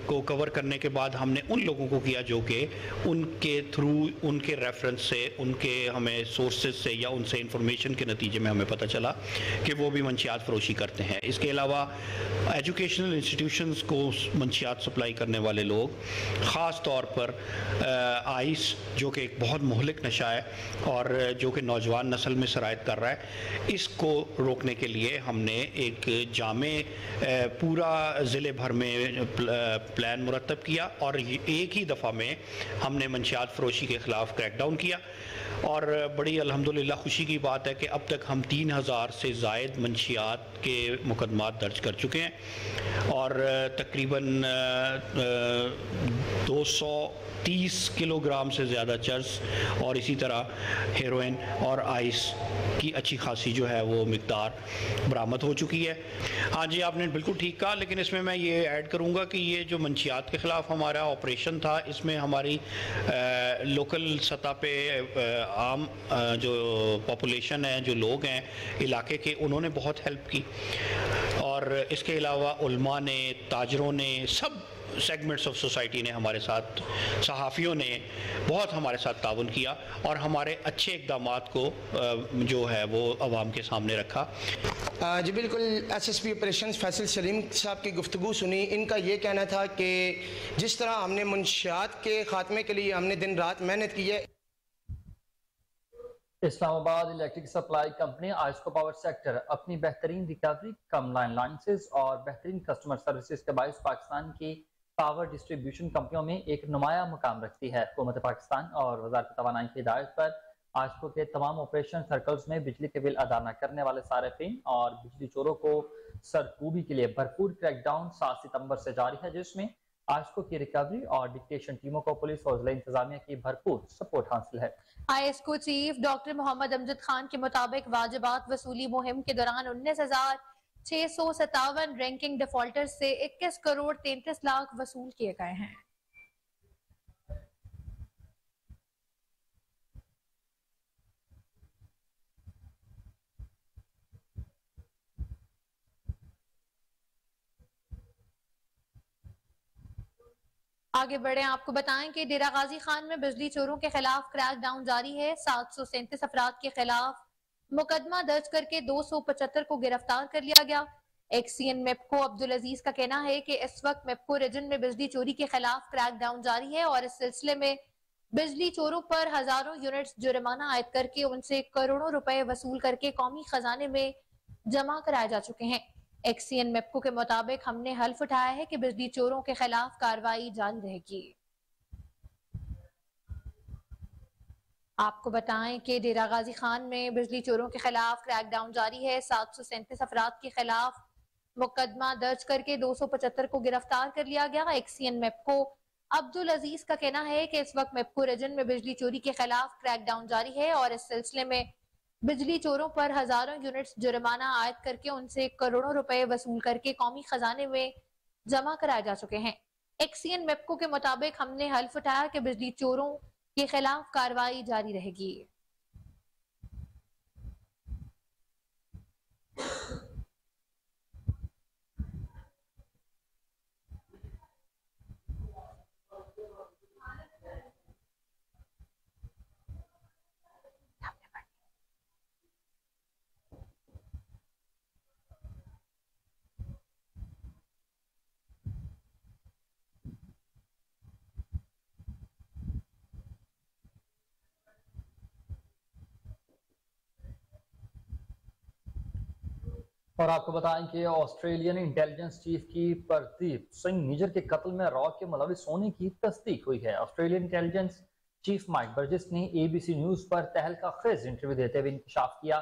को कवर करने के बाद हमने उन लोगों को किया जो कि उनके थ्रू, उनके रेफरेंस से, उनके हमें सोर्सेज से या उनसे इंफॉर्मेशन के नतीजे में हमें पता चला कि वो भी मंशियात फरोशी करते हैं। इसके अलावा एजुकेशनल इंस्टीट्यूशंस को मंशियात सप्लाई करने वाले लोग, ख़ास तौर पर आइस जो कि एक बहुत मुहलिक नशा है और जो कि नौजवान नस्ल में सरायत कर रहा है, इसको रोकने के लिए हमने एक जामे पूरा ज़िले भर में प्लान मुरतब किया और एक ही दफ़ा में हमने मंशियात फरोशी के ख़िलाफ़ क्रैकडाउन किया। और बड़ी अल्हम्दुलिल्लाह खुशी की बात है कि अब तक हम 3000 से ज़ायद मंशियात के मुकदमात दर्ज कर चुके हैं और तकरीबन 230 किलोग्राम से ज़्यादा चर्स और इसी तरह हेरोइन और आइस की अच्छी खासी जो है वो मिकदार बरामद हो चुकी है। हाँ जी, आपने बिल्कुल ठीक कहा, लेकिन इसमें मैं ये ऐड करूँगा कि ये जो मंशियात के ख़िलाफ़ हमारा ऑपरेशन था, इसमें हमारी लोकल सतह पे आम जो पॉपुलेशन है, जो लोग हैं इलाके के, उन्होंने बहुत हेल्प की और इसके अलावा उलमा ने, ताजरों ने, सब सेगमेंट्स ऑफ सोसाइटी ने हमारे साथ, सहाफ़ियों ने बहुत हमारे साथ ताउन किया और हमारे अच्छे इक़दामात को जो है वो अवाम के सामने रखा। जी बिल्कुल, SSP ऑपरेशन फैसल सलीम साहब की गुफ्तगू सुनी। इनका ये कहना था कि जिस तरह हमने मंशियात के ख़ात्मे के लिए हमने दिन रात मेहनत की है। Islamabad electric supply company IESCO power sector अपनी बेहतरीन रिकवरी, कम लाइन लाइसेंस और बेहतरीन कस्टमर सर्विसेज के बायस पाकिस्तान की पावर डिस्ट्रीब्यूशन कंपनियों में एक नुमाया मुकाम रखती है। हुकूमत पाकिस्तान और वज़ारत तवानाई की हिदायत पर आइस्को के तमाम ऑपरेशन सर्कल्स में बिजली के बिल अदा न करने वाले सारिफिन और बिजली चोरों को सरकूबी के लिए भरपूर क्रैकडाउन 7 सितंबर से जारी है, जिसमें आइस्को की रिकवरी और डिक्टेशन टीमों को पुलिस और जिला इंतजामिया की भरपूर सपोर्ट हासिल है। आइस्को चीफ डॉक्टर मोहम्मद अमजद खान के मुताबिक वाजिबात वसूली मुहिम के दौरान 19,657 रैंकिंग डिफॉल्टर से 21 करोड़ 33 लाख वसूल किए गए हैं। आगे बढ़े, आपको बताएं कि डेरा गाजी खान में बिजली चोरों के खिलाफ क्रैकडाउन जारी है। 737 अफराद के खिलाफ मुकदमा दर्ज करके 275 को गिरफ्तार कर लिया गया। एक्सीएन मेपको अब्दुल अजीज का कहना है कि इस वक्त मेपको रीजन में बिजली चोरी के खिलाफ क्रैकडाउन जारी है और इस सिलसिले में बिजली चोरों पर हजारों यूनिट्स जुर्माना आयद करके उनसे करोड़ों रुपए वसूल करके कौमी खजाने में जमा कराए जा चुके हैं। एक्सीएन मेपको के मुताबिक हमने हल्फ उठाया है कि बिजली चोरों के खिलाफ कार्रवाई जारी रहेगी। आपको बताएं कि डेरा गाजी खान में बिजली चोरों के खिलाफ क्रैकडाउन जारी है। 737 अफराद के खिलाफ मुकदमा दर्ज करके 275 को गिरफ्तार कर लिया गया। एक्सीएन मेपको अब्दुल अजीज का कहना है कि इस वक्त मेपको रीजन में बिजली चोरी के खिलाफ क्रैकडाउन जारी है और इस सिलसिले में बिजली चोरों पर हजारों यूनिट्स जुर्माना आयद करके उनसे करोड़ों रुपए वसूल करके कौमी खजाने में जमा कराए जा चुके हैं। एक्सीएन मेपको के मुताबिक हमने हल्फ उठाया कि बिजली चोरों के खिलाफ कार्रवाई जारी रहेगी। और आपको बताएं कि ऑस्ट्रेलियन इंटेलिजेंस चीफ की प्रदीप सिंह निजर के कत्ल में रॉ के मुलविस होने की तस्दीक हुई है। Australian intelligence chief Mike Burgess ने ABC न्यूज पर तहलका खेज इंटरव्यू देते हुए इंकशाफ किया।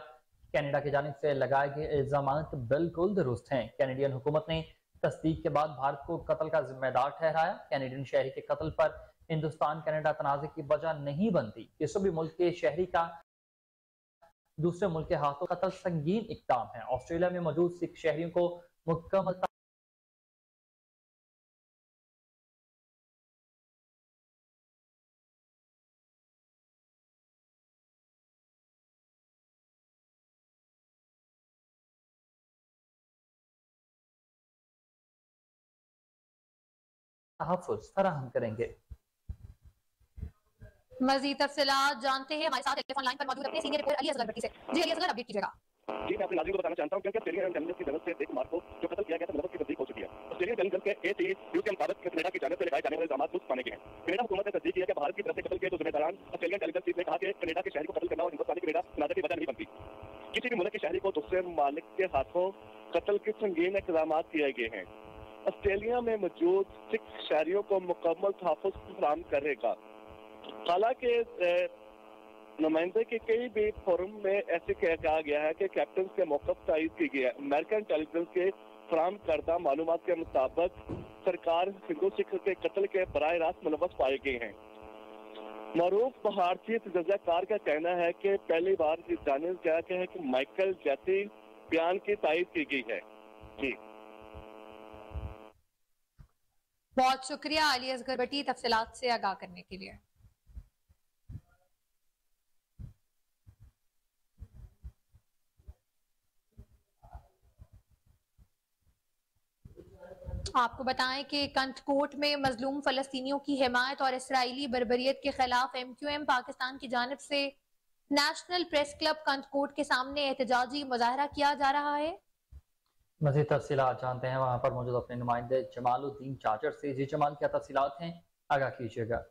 कनाडा की जानिब से लगाए गए इल्जामात बिल्कुल दुरुस्त हैं। कैनेडियन हुकूमत ने तस्दीक के बाद भारत को कत्ल का जिम्मेदार ठहराया। कैनेडियन शहरी के कत्ल पर हिंदुस्तान कनाडा तनाज़े की वजह नहीं बनती। किसी भी मुल्क के शहरी का दूसरे मुल्क के हाथों कत्ल संगीन इक़दाम है। ऑस्ट्रेलिया में मौजूद सिख शहरियों को मुकम्मल तहफ़्फ़ुज़ फराहम करेंगे। मज़ीद तफ़सीलात जानते हैं हमारे साथ टेलीफोन लाइन पर मौजूद अपने सीनियर रिपोर्टर अली असगर भट्टी से। जी अली असगर, अपडेट कीजिएगा। जी मैं अपने नाज़रीन को बताना चाहता हूं कि ऑस्ट्रेलियन इंटेलिजेंस की तरफ से एक मार्च को जो कत्ल किया गया था मुलविस की तस्दीक हो चुकी है। ऑस्ट्रेलियन इंटेलिजेंस के ACE न्यूज़ के मुताबिक कनाडा की जानिब से लगाए जाने वाले इल्जामात दुरुस्त पाने के हैं। कनाडा हुकूमत ने तस्दीक किया कि भारत की तरफ से कत्ल के दो जिम्मेदारान ऑस्ट्रेलियन इंटेलिजेंस चीफ ने कहा कि कनाडा के शहरी को कत्ल करना और हिंदुस्तानी कनाडा तनाज़े की वजह नहीं बनती। किसी भी मुल्क के शहरी को दूसरे मालिक के हाथों कत्ल के संगीन इक़दाम किए गए हैं। ऑस्ट्रेलिया में मौजूद सिख शहरियों को मुकम्मल तहफ़्फ़ुज़ फराहम करेगा। हालांकि नुमाइंदे के कई भी फोरम में ऐसे कहा गया है कि कैप्टन के मौक़िफ़ तायीद की गई है। अमेरिकन इंटेलिजेंस के फराहम करदा मालूमात के मुताबिक सरकार हिंदू सिख के कत्ल के बराह रास्त मुलव्वस पाए गए हैं। मरूफ भारतीय तजज़्ज़ाकार का कहना है कि पहली बार जाने क्या है कि माइकल जैसी बयान की तायीद की गई है। जी बहुत शुक्रिया अली असगर भट्टी तफसीलात से आगाह करने के लिए। आपको बताएं कि कंटकोट में मजलूम फलस्तीनियों की हिमायत और इसराइली बर्बरियत के खिलाफ MQM पाकिस्तान की जानिब से नेशनल प्रेस क्लब कंटकोट के सामने एहतजाजी मुजाहरा किया जा रहा है। मज़ीद तफसीलात जानते हैं वहाँ पर मौजूद अपने नुमाइंदे जमालुद्दीन चाचर से। जी जमाल, क्या तफसीलात हैं, आगाह कीजिएगा।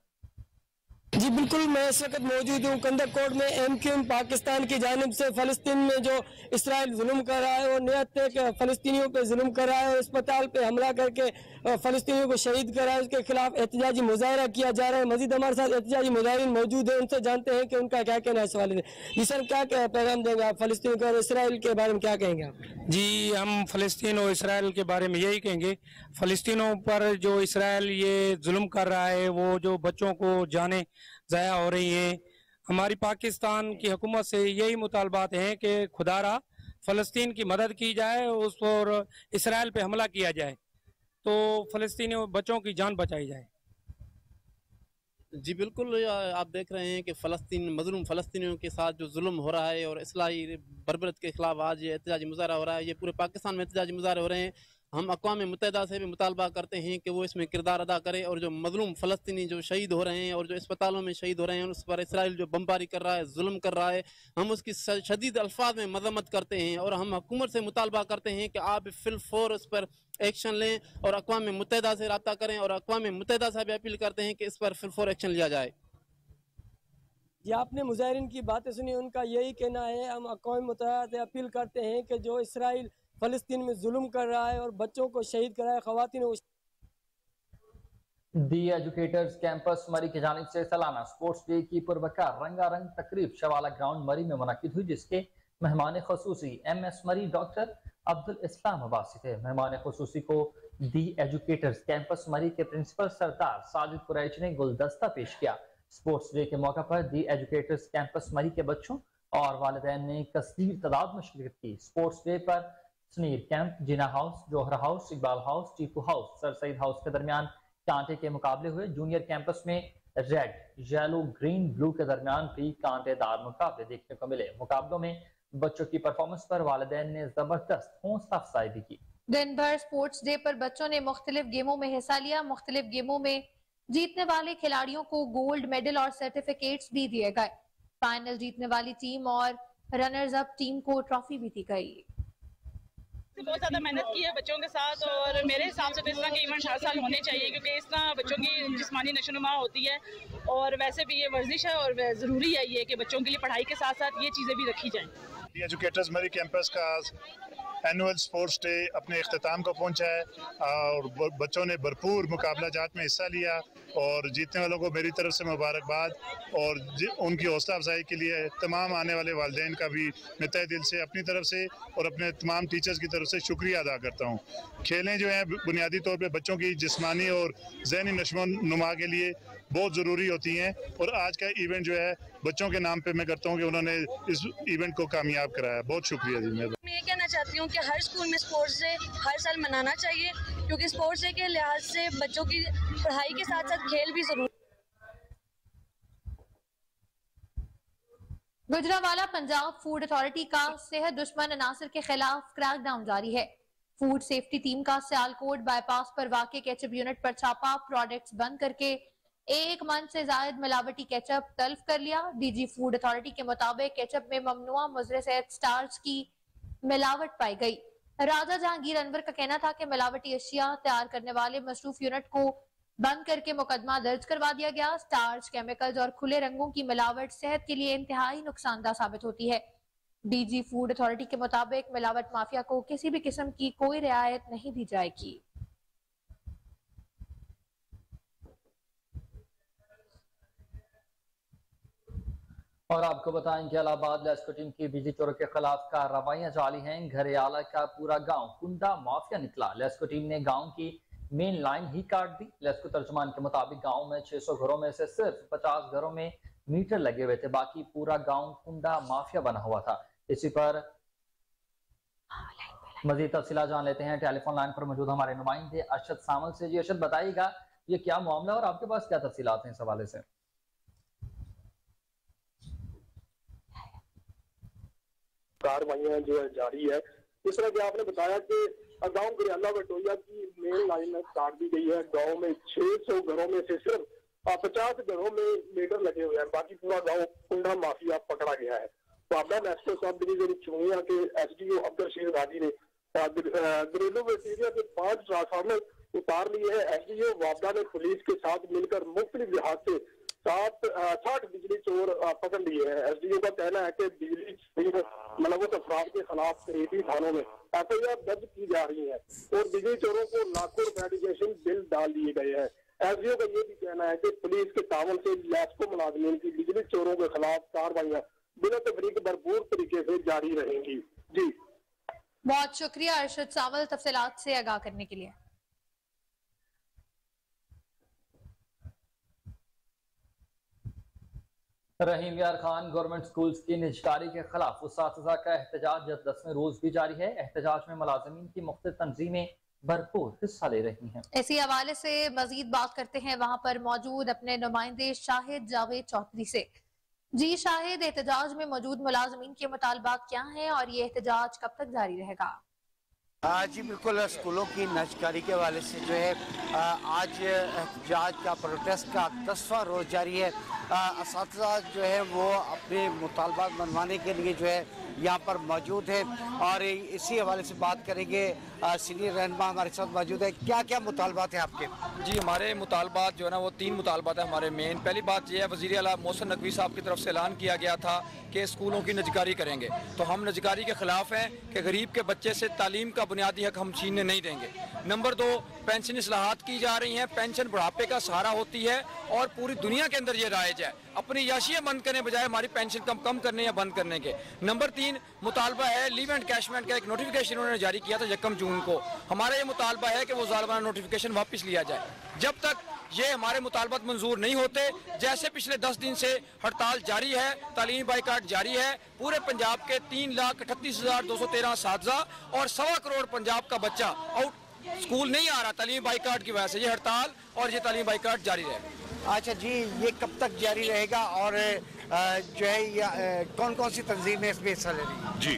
जी बिल्कुल, मैं इस वक्त मौजूद हूँ कंदकोट में। MQM पाकिस्तान की जानिब से फ़लस्तीन में जो इसराइल जुल्म कर रहा है और नियत है कि फ़लस्तीनियों पे जुल्म कर रहा है, अस्पताल पे हमला करके फ़लस्तीनियों को शहीद कर रहा है, उसके खिलाफ एहतजाजी मुजाहरा किया जा रहा है। मजीद हमारे साथ एहतजाजी मुजाहिरीन मौजूद है, उनसे जानते हैं कि उनका क्या कहना है इस हवाले से। जी सर, क्या पैगाम देंगे आप फ़लस्तीन को और इसराइल के बारे में क्या कहेंगे आप? जी हम फ़लस्तीन और इसराइल के बारे में यही कहेंगे, फ़लस्तीनों पर जो इसराइल ये जुल्म कर रहा है, वो जो बच्चों को जाने ज़ाया हो रही हैं, हमारी पाकिस्तान की हुकूमत से यही मुतालबात हैं कि खुदारा फ़लस्तीन की मदद की जाए, उस पर इसराइल पे हमला किया जाए तो फ़लस्तीनी बच्चों की जान बचाई जाए। जी बिल्कुल, आप देख रहे हैं कि फ़लस्तीन मज़लूम फ़लस्तीनियों के साथ जो जुल्म हो रहा है और इस्लाही बर्बरत के खिलाफ आज ये एहतजाजी मुजाहरा हो रहा है। ये पूरे पाकिस्तान में एहतजाजी मुजाहरे हो रहे हैं। हम अक़वाम मुत्तहिदा से भी मुतालबा करते हैं कि वो इसमें किरदार अदा करे और जो मज़लूम फ़लस्तीनी जो शहीद हो रहे हैं और जो अस्पतालों में शहीद हो रहे हैं, उस पर इसराइल जो बमबारी कर रहा है, जुल्म कर रहा है, हम उसकी शदीद अल्फाज में मज़म्मत करते हैं और हम हुकूमत से मुतालबा करते हैं कि आप फिलफौर उस पर एक्शन लें और अक़वाम मुत्तहिदा से रब्ता करें और अक़वाम मुत्तहिदा से भी अपील करते हैं कि इस पर फिलफौर एक्शन लिया जाए। जी आपने मुजाहिरीन की बातें सुनी, उनका यही कहना है, हम अक़वाम मुत्तहिदा से अपील करते हैं कि जो इसराइल फ़लस्तीन में जुल्म कर रहा है और बच्चों को शहीद कर रहा है, ख़वातीन को। दी एजुकेटर्स कैंपस मरी की जानिब से सालाना स्पोर्ट्स डे की पुरवकार रंगारंग तकरीब शवाला ग्राउंड मरी में मुनक़िद हुई, जिसके मेहमान ख़ुसूसी MS मरी डॉक्टर अब्दुल इस्लाम अब्बासी थे। मेहमान ख़ुसूसी को दी एजुकेटर्स कैंपस मरी के प्रिंसिपल सरदार साजिद कुरैशी ने गुलदस्ता पेश किया। स्पोर्ट्स डे के मौके पर दी एजुकेटर्स कैंपस मरी के बच्चों और वालिदैन ने कसीर तादाद में शिरकत की। स्पोर्ट्स डे पर senior camp, Jinnah house, Zohra house, Iqbal house, Tipu house, Sir Syed house के दरमियान कांटे के मुकाबले हुए। जूनियर कैंपस में रेड, येलो, ग्रीन, ब्लू के दरमियान भी कांटेदार मुकाबले देखने को मिले। मुकाबलों में बच्चों की परफॉर्मेंस पर वालिदैन ने जबरदस्त हौसला अफजाई भी की। दिन भर स्पोर्ट्स डे पर बच्चों ने मुख्तलिफ गेमों में हिस्सा लिया। मुख्तलिफ गेमों में जीतने वाले खिलाड़ियों को गोल्ड मेडल और सर्टिफिकेट्स भी दिए गए। फाइनल जीतने वाली टीम और रनर्स अप टीम को ट्रॉफी भी दी गई। बहुत ज़्यादा मेहनत की है बच्चों के साथ और मेरे हिसाब से तो इस तरह के इवेंट हर साल होने चाहिए, क्योंकि इस तरह बच्चों की जिस्मानी नशोनुमा होती है और वैसे भी ये वर्जिश है और ज़रूरी है ये कि बच्चों के लिए पढ़ाई के साथ साथ ये चीज़ें भी रखी जाएँ। एजुकेटर्स मरी कैंपस का एनुअल स्पोर्ट्स डे अपने इख्तिताम को पहुंचा है और बच्चों ने भरपूर मुकाबला जात में हिस्सा लिया और जीतने वालों को मेरी तरफ से मुबारकबाद और उनकी हौसला अफजाई के लिए तमाम आने वाले वालिदैन का भी मैं तहे दिल से अपनी तरफ से और अपने तमाम टीचर्स की तरफ से शुक्रिया अदा करता हूँ। खेलें जो हैं बुनियादी तौर पर बच्चों की जिस्मानी और जहनी नशोनुमा के लिए बहुत ज़रूरी होती हैं और आज का इवेंट जो है बच्चों के नाम पे मैं करता हूँ कि उन्होंने इस इवेंट को कामयाब कराया। बहुत शुक्रिया जी। मैं ये कहना चाहती हूँ कि हर स्कूल में स्पोर्ट्स डे हर साल मनाना चाहिए, क्योंकि स्पोर्ट्स डे के लिहाज से बच्चों की पढ़ाई के साथ साथ खेल भी जरूरी। गुजरांवाला पंजाब फूड अथॉरिटी का सेहत दुश्मन अनासर के खिलाफ क्रैकडाउन जारी है। फूड सेफ्टी टीम का सियालकोट बाईपास पर वाक़े केचप यूनिट पर छापा, प्रोडक्ट्स बंद करके 1 मन से जायद मिलावटी केचप तल्फ कर लिया। डीजी फूड अथॉरिटी के मुताबिक केचप में ममनुआ मुज़र सेहत स्टार्च की मिलावट पाई गई। राजा जहांगीर अनवर का कहना था कि मिलावटी अशिया तैयार करने वाले मसरूफ यूनिट को बंद करके मुकदमा दर्ज करवा दिया गया। स्टार्च, केमिकल्स और खुले रंगों की मिलावट सेहत के लिए इंतहाई नुकसानदा साबित होती है। डीजी फूड अथॉरिटी के मुताबिक मिलावट माफिया को किसी भी किस्म की कोई रियायत नहीं दी जाएगी। और आपको बताएं कि इलाहाबाद लेस्को टीम की बिजली चोरों के खिलाफ कार्रवाइयां जारी हैं। घरियाला का पूरा गांव कुंडा माफिया निकला। लेस्को टीम ने गांव की मेन लाइन ही काट दी। लेस्को तर्जुमान के मुताबिक गांव में 600 घरों में से सिर्फ 50 घरों में मीटर लगे हुए थे, बाकी पूरा गांव कुंडा माफिया बना हुआ था। इसी पर मजीद तफसीला जान लेते हैं टेलीफोन लाइन पर मौजूद हमारे नुमाइंदे अरशद सामल से। जी अरशद, बताइएगा ये क्या मामला और आपके पास क्या तफसीलात हैं इस हवाले से? कार्रवाइयां जो है जारी है। इस तरह से आपने बताया कि गांव घरियाला वटोया की मेन लाइन काट दी गई है। गांव में 600 घरों में से सिर्फ 50 घरों में मीटर लगे हुए हैं, बाकी पूरा गांव कुंडा माफिया पकड़ा गया है। वापडा नेशनल सब डिवीजन चुनिया के एसडीओ अब्दुल रशीद गाजी ने घरेलू मटीरियल के 5 ट्रांसफार्मर उतार लिए हैं। एसडीओ वापडा ने पुलिस के साथ मिलकर मुख्तलिफ लिहाज से 60 बिजली चोर पकड़ लिए हैं। एसडीओ का कहना है कि बिजली मुलव्वस अफराद के खिलाफ करीबी थानों में एफआईआर दर्ज की जा रही है और बिजली चोरों को लाखों रुपए एडिगेशन बिल डाल दिए गए हैं। एसडीओ का ये भी कहना है कि पुलिस के तावन से लेस्को मुलाजिमीन की बिजली चोरों के खिलाफ कार्रवाइयां बिना तफरीक भरपूर तरीके से जारी रहेंगी। जी बहुत शुक्रिया अरशद सावल तफसीलात से आगाह करने के लिए। रहीम यार खान गवर्नमेंट स्कूल्स की निजकारी के खिलाफ उस्ताज़ा का एहतजाज 10वें रोज भी जारी है। एहतजाज में मुलाजिमीन की मुख्तलिफ तंजीमें भरपूर हिस्सा ले रही हैं। इसी हवाले से मजीद बात करते हैं वहाँ पर मौजूद अपने नुमाइंदे शाहिद जावेद चौधरी से। जी शाहिद, एहतजाज में मौजूद मुलाजिमीन के मुतालबात क्या हैं और ये एहतजाज कब तक जारी रहेगा? जी बिल्कुल, स्कूलों की नजकारी के हवाले से जो है आज एहतजाज का प्रोटेस्ट का 10वां रोज जारी है। असातिज़ा जो है वो अपने मुतालबात मनवाने के लिए जो है यहाँ पर मौजूद है और इसी हवाले से बात करेंगे। सीनियर रहनुमा हमारे साथ मौजूद है। क्या क्या मुतालबात हैं आपके? जी हमारे मुतालबात जो है ना वो 3 मुतालबात है हमारे मेन। पहली बात यह है, वज़ीर आला मोहसिन नकवी साहब की तरफ से ऐलान किया गया था कि स्कूलों की नजकारी करेंगे, तो हम नजकारी के खिलाफ हैं कि गरीब के बच्चे से तालीम का बुनियादी हक हम छीनने नहीं देंगे। नंबर 2, पेंशन इस्लाहात की जा रही हैं। पेंशन बुढ़ापे का सहारा होती है और पूरी दुनिया के अंदर ये राइज है। अपनी याशियाँ बंद करने बजाय हमारी पेंशन कम करने या बंद करने के। नंबर 3, तरीन मुतालबा है लीव एंड कैशमेंट का। एक नोटिफिकेशन उन्होंने जारी किया था 1 जून को। हमारा ये मुतालबा है कि वो ज़ालिमाना नोटिफिकेशन वापस लिया जाए। जब तक ये हमारे मुतालबात मंजूर नहीं होते, जैसे पिछले 10 दिन से हड़ताल जारी है, तालीमी बाइकाट जारी है, पूरे पंजाब के 3,38,213 असातिज़ा और 1.25 करोड़ पंजाब का बच्चा आउट स्कूल नहीं आ रहा तालीमी बाइकाट की वजह से। ये हड़ताल और ये तालीमी बाइकाट जारी रहेगा। अच्छा जी, ये कब तक जारी रहेगा और जो है कौन कौन सी तंजीमें इसमें हिस्सा ले रही हैं? जी,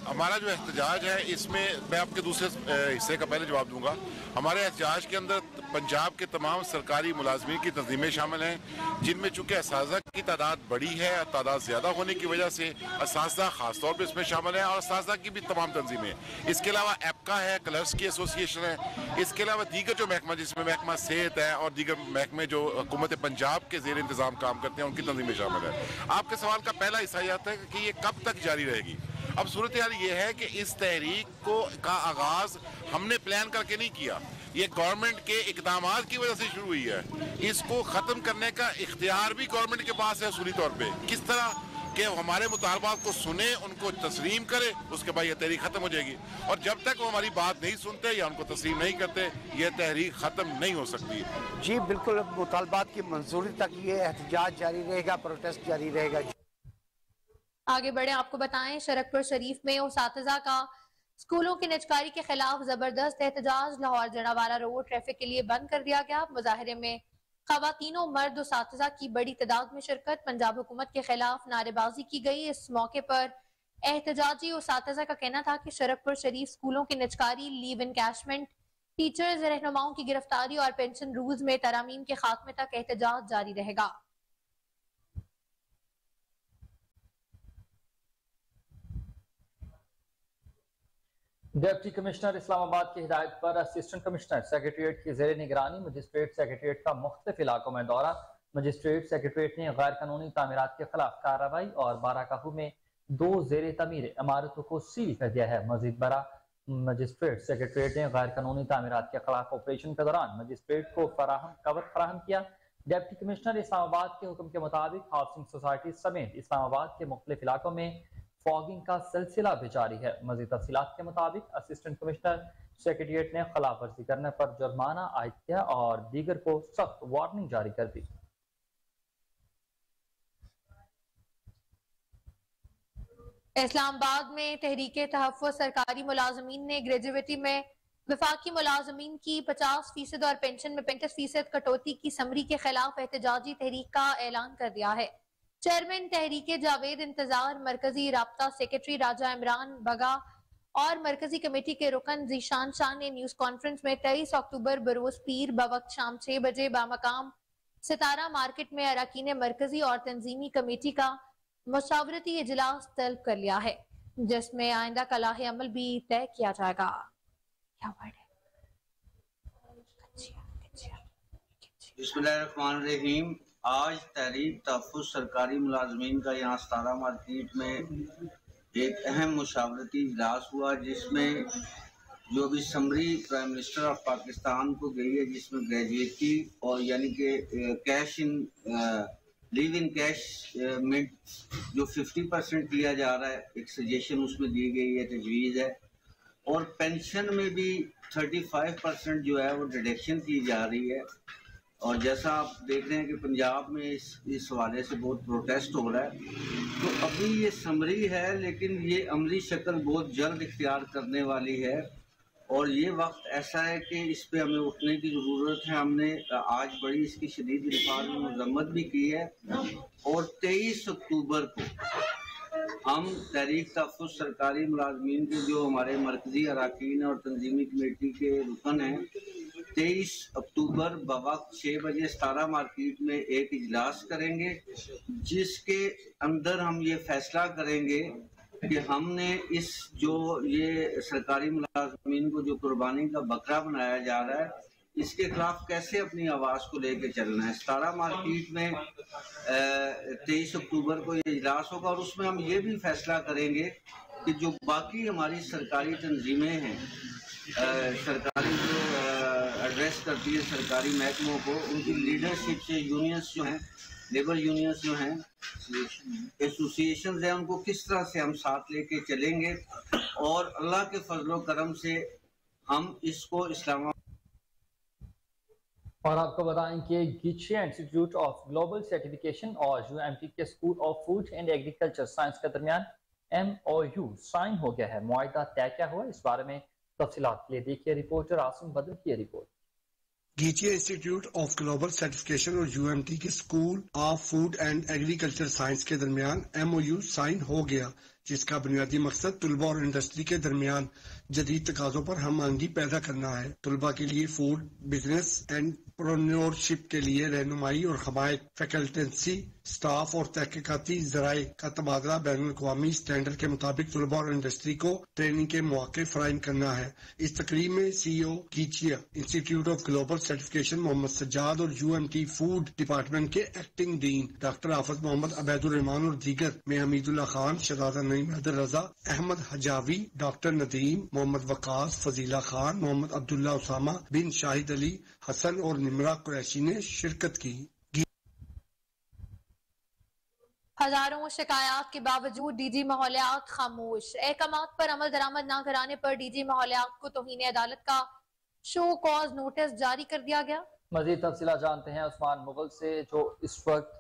हमारा जो एहतजाज है इसमें मैं आपके दूसरे हिस्से का पहले जवाब दूंगा। हमारे एहतजाज के अंदर पंजाब के तमाम सरकारी मुलाजमीन की तंजीमें शामिल हैं, जिनमें चूँकि असातिज़ा की तादाद बड़ी है, तादाद ज़्यादा होने की वजह से असातिज़ा ख़ास तौर पर इसमें शामिल है और असातिज़ा की भी तमाम तंजीमें। इसके अलावा एपका है, क्लर्क्स की एसोसिएशन है, इसके अलावा दीगर जो महकमा जिसमें महकमा सेहत है और दीगर महकमे जो हुकूमत पंजाब के ज़ेर इंतज़ाम काम करते हैं उनकी तंजीमें शामिल है। आपके सवाल का पहला हिस्सा यह आता है कि ये कब तक जारी रहेगी। अब सूरत हाल ये है कि इस तहरीक का आगाज़ हमने प्लान करके नहीं किया, ये गवर्नमेंट के इक़दामात की वजह से शुरू हुई है। इसको ख़त्म करने का इख्तियार भी गवर्नमेंट के पास है असूली तौर पे। किस तरह कि हमारे मुतालबात को सुने, उनको तस्लीम करे, उसके बाद ये तहरीक ख़त्म हो जाएगी। और जब तक वो हमारी बात नहीं सुनते या उनको तस्लीम नहीं करते, ये तहरीक ख़त्म नहीं हो सकती। जी बिल्कुल, मुतालबात की मंजूरी तक ये एहतजाज जारी रहेगा, प्रोटेस्ट जारी रहेगा। आगे बढ़े, आपको बताएं शरकपुर शरीफ में उसातिज़ा का स्कूलों की निजकारी के खिलाफ जबरदस्त एहतजाज। लाहौर जनावारा रोड ट्रैफिक के लिए बंद कर दिया गया। मुजाहरे में खवातीनों मर्द उसातिज़ा की बड़ी तादाद में शिरकत। पंजाब हुकूमत के खिलाफ नारेबाजी की गई। इस मौके पर एहतजाजी उसातिज़ा का कहना था कि शरकपुर शरीफ स्कूलों की निजकारी, लीव इनकैशमेंट, टीचर्स रहनुमाओं की गिरफ्तारी और पेंशन रूल्स में तरामीम के खात्मे तक एहतजाज जारी रहेगा। डिप्टी कमिश्नर इस्लामाबाद की हिदायत पर असिस्टेंट कमिश्नर सेक्रेटरीट की जेर निगरानी मजिस्ट्रेट सेक्रेटरीट का मुख्तलिफ इलाकों में दौरा। मजिस्ट्रेट सेक्रेटरीट ने गैर कानूनी तामीरात के खिलाफ कार्रवाई और बाराकाहू में 2 जेर तमीर इमारतों को सील कर दिया है। मजीद बरा मजिस्ट्रेट सेक्रेटरीट ने गैर कानूनी तामीरात के खिलाफ ऑपरेशन के दौरान मजिस्ट्रेट को कवर फराहम किया। डिप्टी कमिश्नर इस्लामाबाद के हुक्म के मुताबिक हाउसिंग सोसाइटी समेत इस्लामाबाद के मुख्तलिफ इलाकों में फॉगिंग का सिलसिला भी जारी है। मजीद तफसीलात के मुताबिक असिस्टेंट कमिश्नर सेक्रेटरीट ने खिलाफ वर्जी करने पर जुर्माना आयद किया और दीगर को सख्त वार्निंग जारी कर दी। इस्लामाबाद में तहरीके तहफ़्फ़ुज़ सरकारी मुलाजमीन ने ग्रेजुएटी में वफाकी मुलाजमीन की 50% और पेंशन में 35% कटौती की समरी के खिलाफ एहतजाजी तहरीक का ऐलान कर दिया है। चेयरमैन तहरीके जावेद इंतजार, मरकजी राब्ता सेक्रेटरी राजा इमरान बगा और मरकजी कमेटी के रुकन जीशान शाह ने न्यूज कॉन्फ्रेंस में 23 अक्टूबर बरोज पीर बवक्त शाम 6 बजे बामकाम सितारा मार्केट में अरकान मरकजी और तंजीमी कमेटी का मशावरती इजलास तलब कर लिया है, जिसमें आइंदा का लाहे अमल भी तय किया जाएगा। बिस्मिल्लाहिर्रहमानिर्रहीम। आज तहरीक तहफ़्फ़ुज़ सरकारी मुलाजमीन का यहाँ सितारा मार्केट में एक अहम मुशावरती इजलास हुआ, जिसमें जो भी summary prime minister of Pakistan को गई है, जिसमें ग्रेजुएटी और यानी कि कैश इन लीव इन कैशमेंट जो 50% लिया जा रहा है, एक सजेशन उसमें दी गई है, तजवीज़ है। और पेंशन में भी 35% जो है वो डिडक्शन की जा रही है। और जैसा आप देख रहे हैं कि पंजाब में इस हवाले से बहुत प्रोटेस्ट हो रहा है, तो अभी ये समरी है, लेकिन ये अमली शक्ल बहुत जल्द इख्तियार करने वाली है। और ये वक्त ऐसा है कि इस पे हमें उठने की ज़रूरत है। हमने आज बड़ी इसकी शदीद अल्फाज में मज़म्मत भी की है और 23 अक्टूबर को हम तहरीक तहफ़्फ़ुज़ सरकारी मुलाजमीन के जो हमारे मरकज़ी अरकान और तंजीमी कमेटी के रुकन हैं, 23 अक्टूबर बवक्त 6 बजे सितारा मार्केट में एक इजलास करेंगे, जिसके अंदर हम ये फैसला करेंगे कि हमने इस जो ये सरकारी मुलाजमीन को जो कुर्बानी का बकरा बनाया जा रहा है, इसके खिलाफ कैसे अपनी आवाज़ को लेकर चलना है। सितारा मार्केट में 23 अक्टूबर को ये इजलास होगा और उसमें हम ये भी फैसला करेंगे कि जो बाकी हमारी सरकारी तंजीमें हैं, सरकारी जो एड्रेस करती है सरकारी महकमों को, उनकी लीडरशिप से यूनियंस जो हैं लेबर यूनियंस जो हैं, एसोसिएशन है, उनको किस तरह से हम साथ लेके चलेंगे और अल्लाह के फजलो करम से हम इसको इस्लामाबाद। और आपको बताएं कि गीचिया इंस्टीट्यूट ऑफ ग्लोबल सर्टिफिकेशन और यूएमटी के school of food and agriculture science के दरमियान MOU साइन हो गया है। मुआहिदा तय क्या हुआ, इस बारे में तफसीलात के लिए देखिए रिपोर्टर आसिम बदर की रिपोर्ट। गीचिया इंस्टीट्यूट ऑफ ग्लोबल सर्टिफिकेशन और UMT के school of food and agriculture science के दरमियान MOU साइन हो गया, जिसका बुनियादी मकसद तुलबा और इंडस्ट्री के दरमियान जदीद तकाज़ों पर हम आहंगी पैदा करना है। तुलबा के लिए फूड बिजनेस एंड एंटरप्रेन्योरशिप के लिए रहनुमाई और हमायत, फैकल्टेंसी स्टाफ और तहकीकाती ज़राए का तबादला बैनुल अक़वामी स्टैंडर्ड के मुताबिक तुलबा और इंडस्ट्री को ट्रेनिंग के मौके फराहम करना है। इस तकरीब में CEO गीचिया institute of global certification Mohammad Sajjad और UMT फूड डिपार्टमेंट के acting dean doctor Hafiz Mohammad Obaidurrahman और दीगर में हमीदुल्लाह खान, शहजादा नईम हैदर रजा, अहमद हजावी, डॉक्टर नदीम, मोहम्मद वकास, फजीला खान, मोहम्मद अब्दुल्ला उसामा बिन शाहिद अली हसन और निमरा कुरैशी ने शिरकत की। हजारों शिकायत के बावजूद DG माहौलियात खामोश। अहकामात पर अमल दरामद न कराने पर DG माहौलियात को तौहीन अदालत का शो कॉज नोटिस जारी कर दिया गया। मजीद तफसीलात जानते हैं उस्मान मुगल से, जो इस वक्त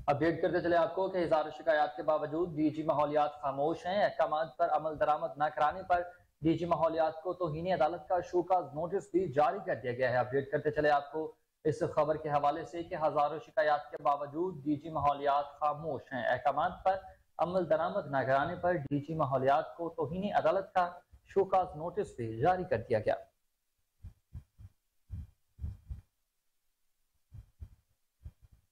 अपडेट करते चले आपको कि हजारों शिकायत के बावजूद DG माहौलियात खामोश हैं। अहकामात पर अमल दरामद न कराने पर DG माहौलियात को तौहीन अदालत का शोकाज नोटिस भी जारी कर दिया गया है। अपडेट करते चले आपको इस खबर के हवाले से कि हजारों शिकायत के बावजूद DG माहौलियात खामोश हैं। अहकामात पर अमल दरामद न कराने पर DG माहौलियात को तौहीन अदालत का शोकाज नोटिस भी जारी कर दिया गया।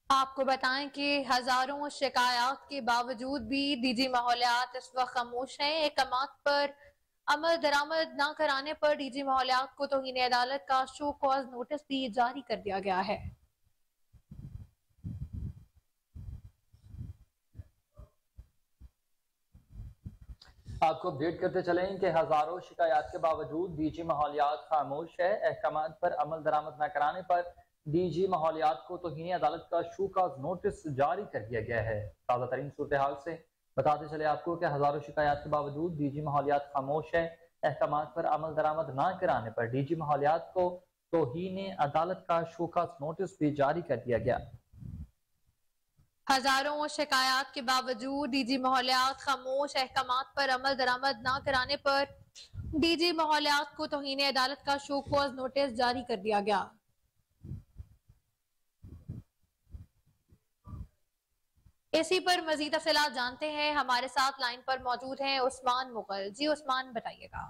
आपको बताएं कि हजारों शिकायत के बावजूद भी DG माहौलियात इस वक्त खामोश हैं। अहकामात पर अमल दरामद न कराने पर DG माहौलियात को तौहीन अदालत का शो कॉज नोटिस भी जारी कर दिया गया है। आपको अपडेट करते चलें कि हजारों शिकायत के बावजूद DG माहौलियात खामोश है। अहकामात पर अमल दरामद न कराने पर DG माहौलियात को तौहीन अदालत का शोकाज नोटिस जारी कर दिया गया है। ताज़ा तरीन सूरत हाल से बताते चले आपको कि हजारों शिकायत के बावजूद DG माहौलियात खामोश है। अहकामात पर अमल दरामद न कराने पर DG माहौलियात को तौहीन अदालत का शोकाज नोटिस भी जारी कर दिया गया। हजारों शिकायत के बावजूद DG माहौलियात खामोश। अहकामात पर अमल दरामद न कराने पर DG माहौलियात को तौहीन अदालत का शो कॉज नोटिस जारी कर दिया गया। इसी पर मजीद तफसीलात जानते हैं, हमारे साथ लाइन पर मौजूद हैं उस्मान मुगल। जी उस्मान, बताइएगा।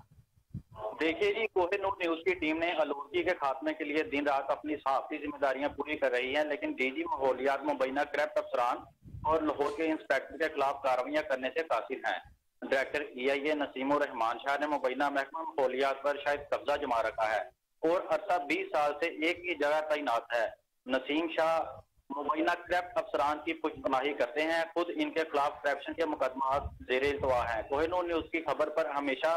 देखिए जी, कोहिनूर न्यूज की टीम ने आलूदगी के खात्मे के लिए दिन रात अपनी सहाफती जिम्मेदारियां पूरी कर रही हैं, लेकिन DG माहौलियात मुबैना क्रैफ्ट अफसरान और लाहौर के इंस्पेक्टर के खिलाफ कार्रवाइयां करने से कासिर हैं। डायरेक्टर EIA नसीमुर रहमान शाह ने मुबैना महकमा माहौलियात पर शायद कब्जा जमा रखा है और अरसा 20 साल से एक ही जगह तैनात है। नसीम शाह मुबैना क्रैफ्ट अफसरान की पुष्टपनाही करते हैं, खुद इनके खिलाफ करप्शन के मुकदमा ज़ेरे इल्तवा हैं। कोहिनूर न्यूज की खबर पर हमेशा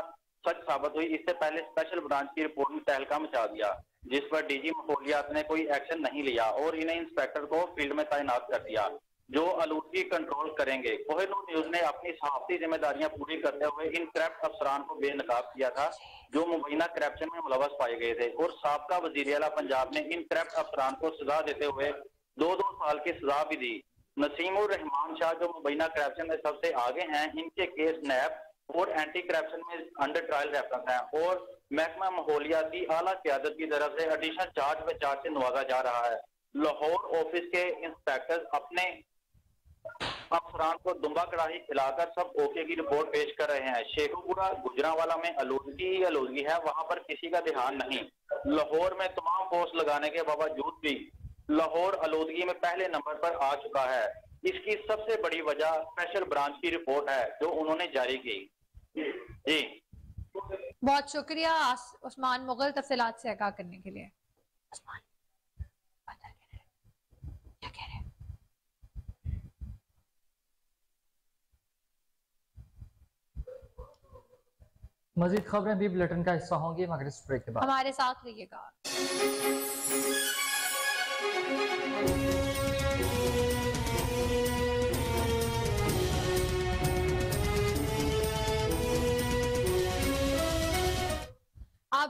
सच साबित हुई। इससे पहले स्पेशल ब्रांच की रिपोर्ट ने तहलका मचा दिया, जिस पर DG माहौलियात ने कोई एक्शन नहीं लिया और इन्हें इंस्पेक्टर को फील्ड में तैनात कर दिया, जो आलूदगी कंट्रोल करेंगे। कोहिनूर न्यूज ने अपनी सहाफती जिम्मेदारियां पूरी करते हुए इन क्रैफ्ट अफसरान को बेनकाब किया था, जो मुबैना करप्शन में मुलवस पाए गए थे, और साबका वजीर आला पंजाब ने इन क्रैफ्ट अफसरान को सजा देते हुए 2-2 साल की सजा भी दी। नसीमुर रहमान शाह जो मुबैना करप्शन में सबसे आगे हैं, इनके केस नैब और एंटी करप्शन में अंडर ट्रायल रेफरेंस हैं और महकमा माहौलियाती आला क़यादत की तरफ से एडिशनल चार्ज में चार्ज से नवाजा जा रहा है। लाहौर ऑफिस के इंस्पेक्टर अपने अफसरान को दुम्बा कड़ाही खिलाकर सब ओके की रिपोर्ट पेश कर रहे हैं। शेखुपुरा गुजरांवाला में आलूदगी ही आलूदगी है, वहां पर किसी का ध्यान नहीं। लाहौर में तमाम फोर्स लगाने के बावजूद भी लाहौर आलूदगी में पहले नंबर पर आ चुका है। इसकी सबसे बड़ी वजह स्पेशल ब्रांच की रिपोर्ट है जो उन्होंने जारी की। जी बहुत शुक्रिया उस्मान मुगल तफसीलात से आगाह करने के लिए। क्या कह रहे हैं? मजीद खबरें भी बुलेटिन का हिस्सा होंगी मगर इस ब्रेक के बाद। हमारे साथ रहिएगा।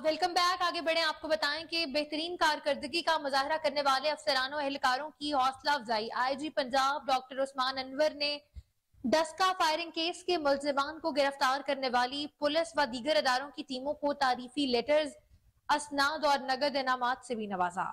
Welcome back. आगे बढ़े, आपको बताएं कि बेहतरीन कारकर्दगी का मुजाहरा करने वाले अफसरानों एहलकारों की हौसला अफजाई। आईजी पंजाब डॉक्टर उस्मान अनवर ने डस्का फायरिंग केस के मुल्जिमान को गिरफ्तार करने वाली पुलिस व दीगर अदारों की टीमों को तारीफी लेटर्स, असनाद और नगद इनामात से भी नवाजा।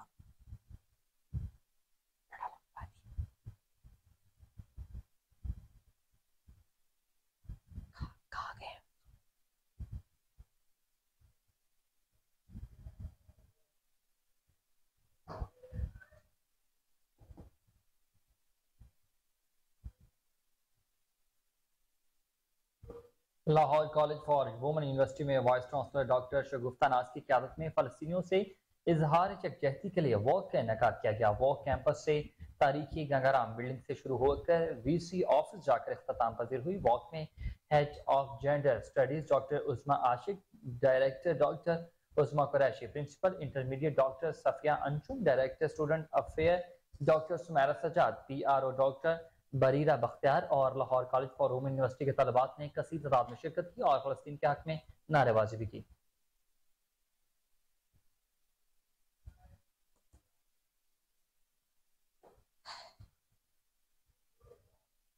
Lahore college for women university में वाइस चांसलर डॉक्टर शगुफ्ता नाज की क़यादत में फ़लस्तीनियों से इजहार यकजहती के लिए वॉक का इनेकाद किया गया। वॉक कैंपस से तारीखी गंगाराम बिल्डिंग से शुरू होकर वीसी ऑफिस जाकर इख्तिताम पजीर हुई। वॉक में head of gender studies doctor Usma Ashiq, director doctor Usma Qureshi, principal intermediate doctor Safia Anshum, director student affair doctor Sumaira Sajjad, PRO doctor Barira Bakhtiar और Lahore college for women university के तलबात ने कसीर तादाद में शिरकत की और फ़लस्तीन के हक में नारेबाजी भी की।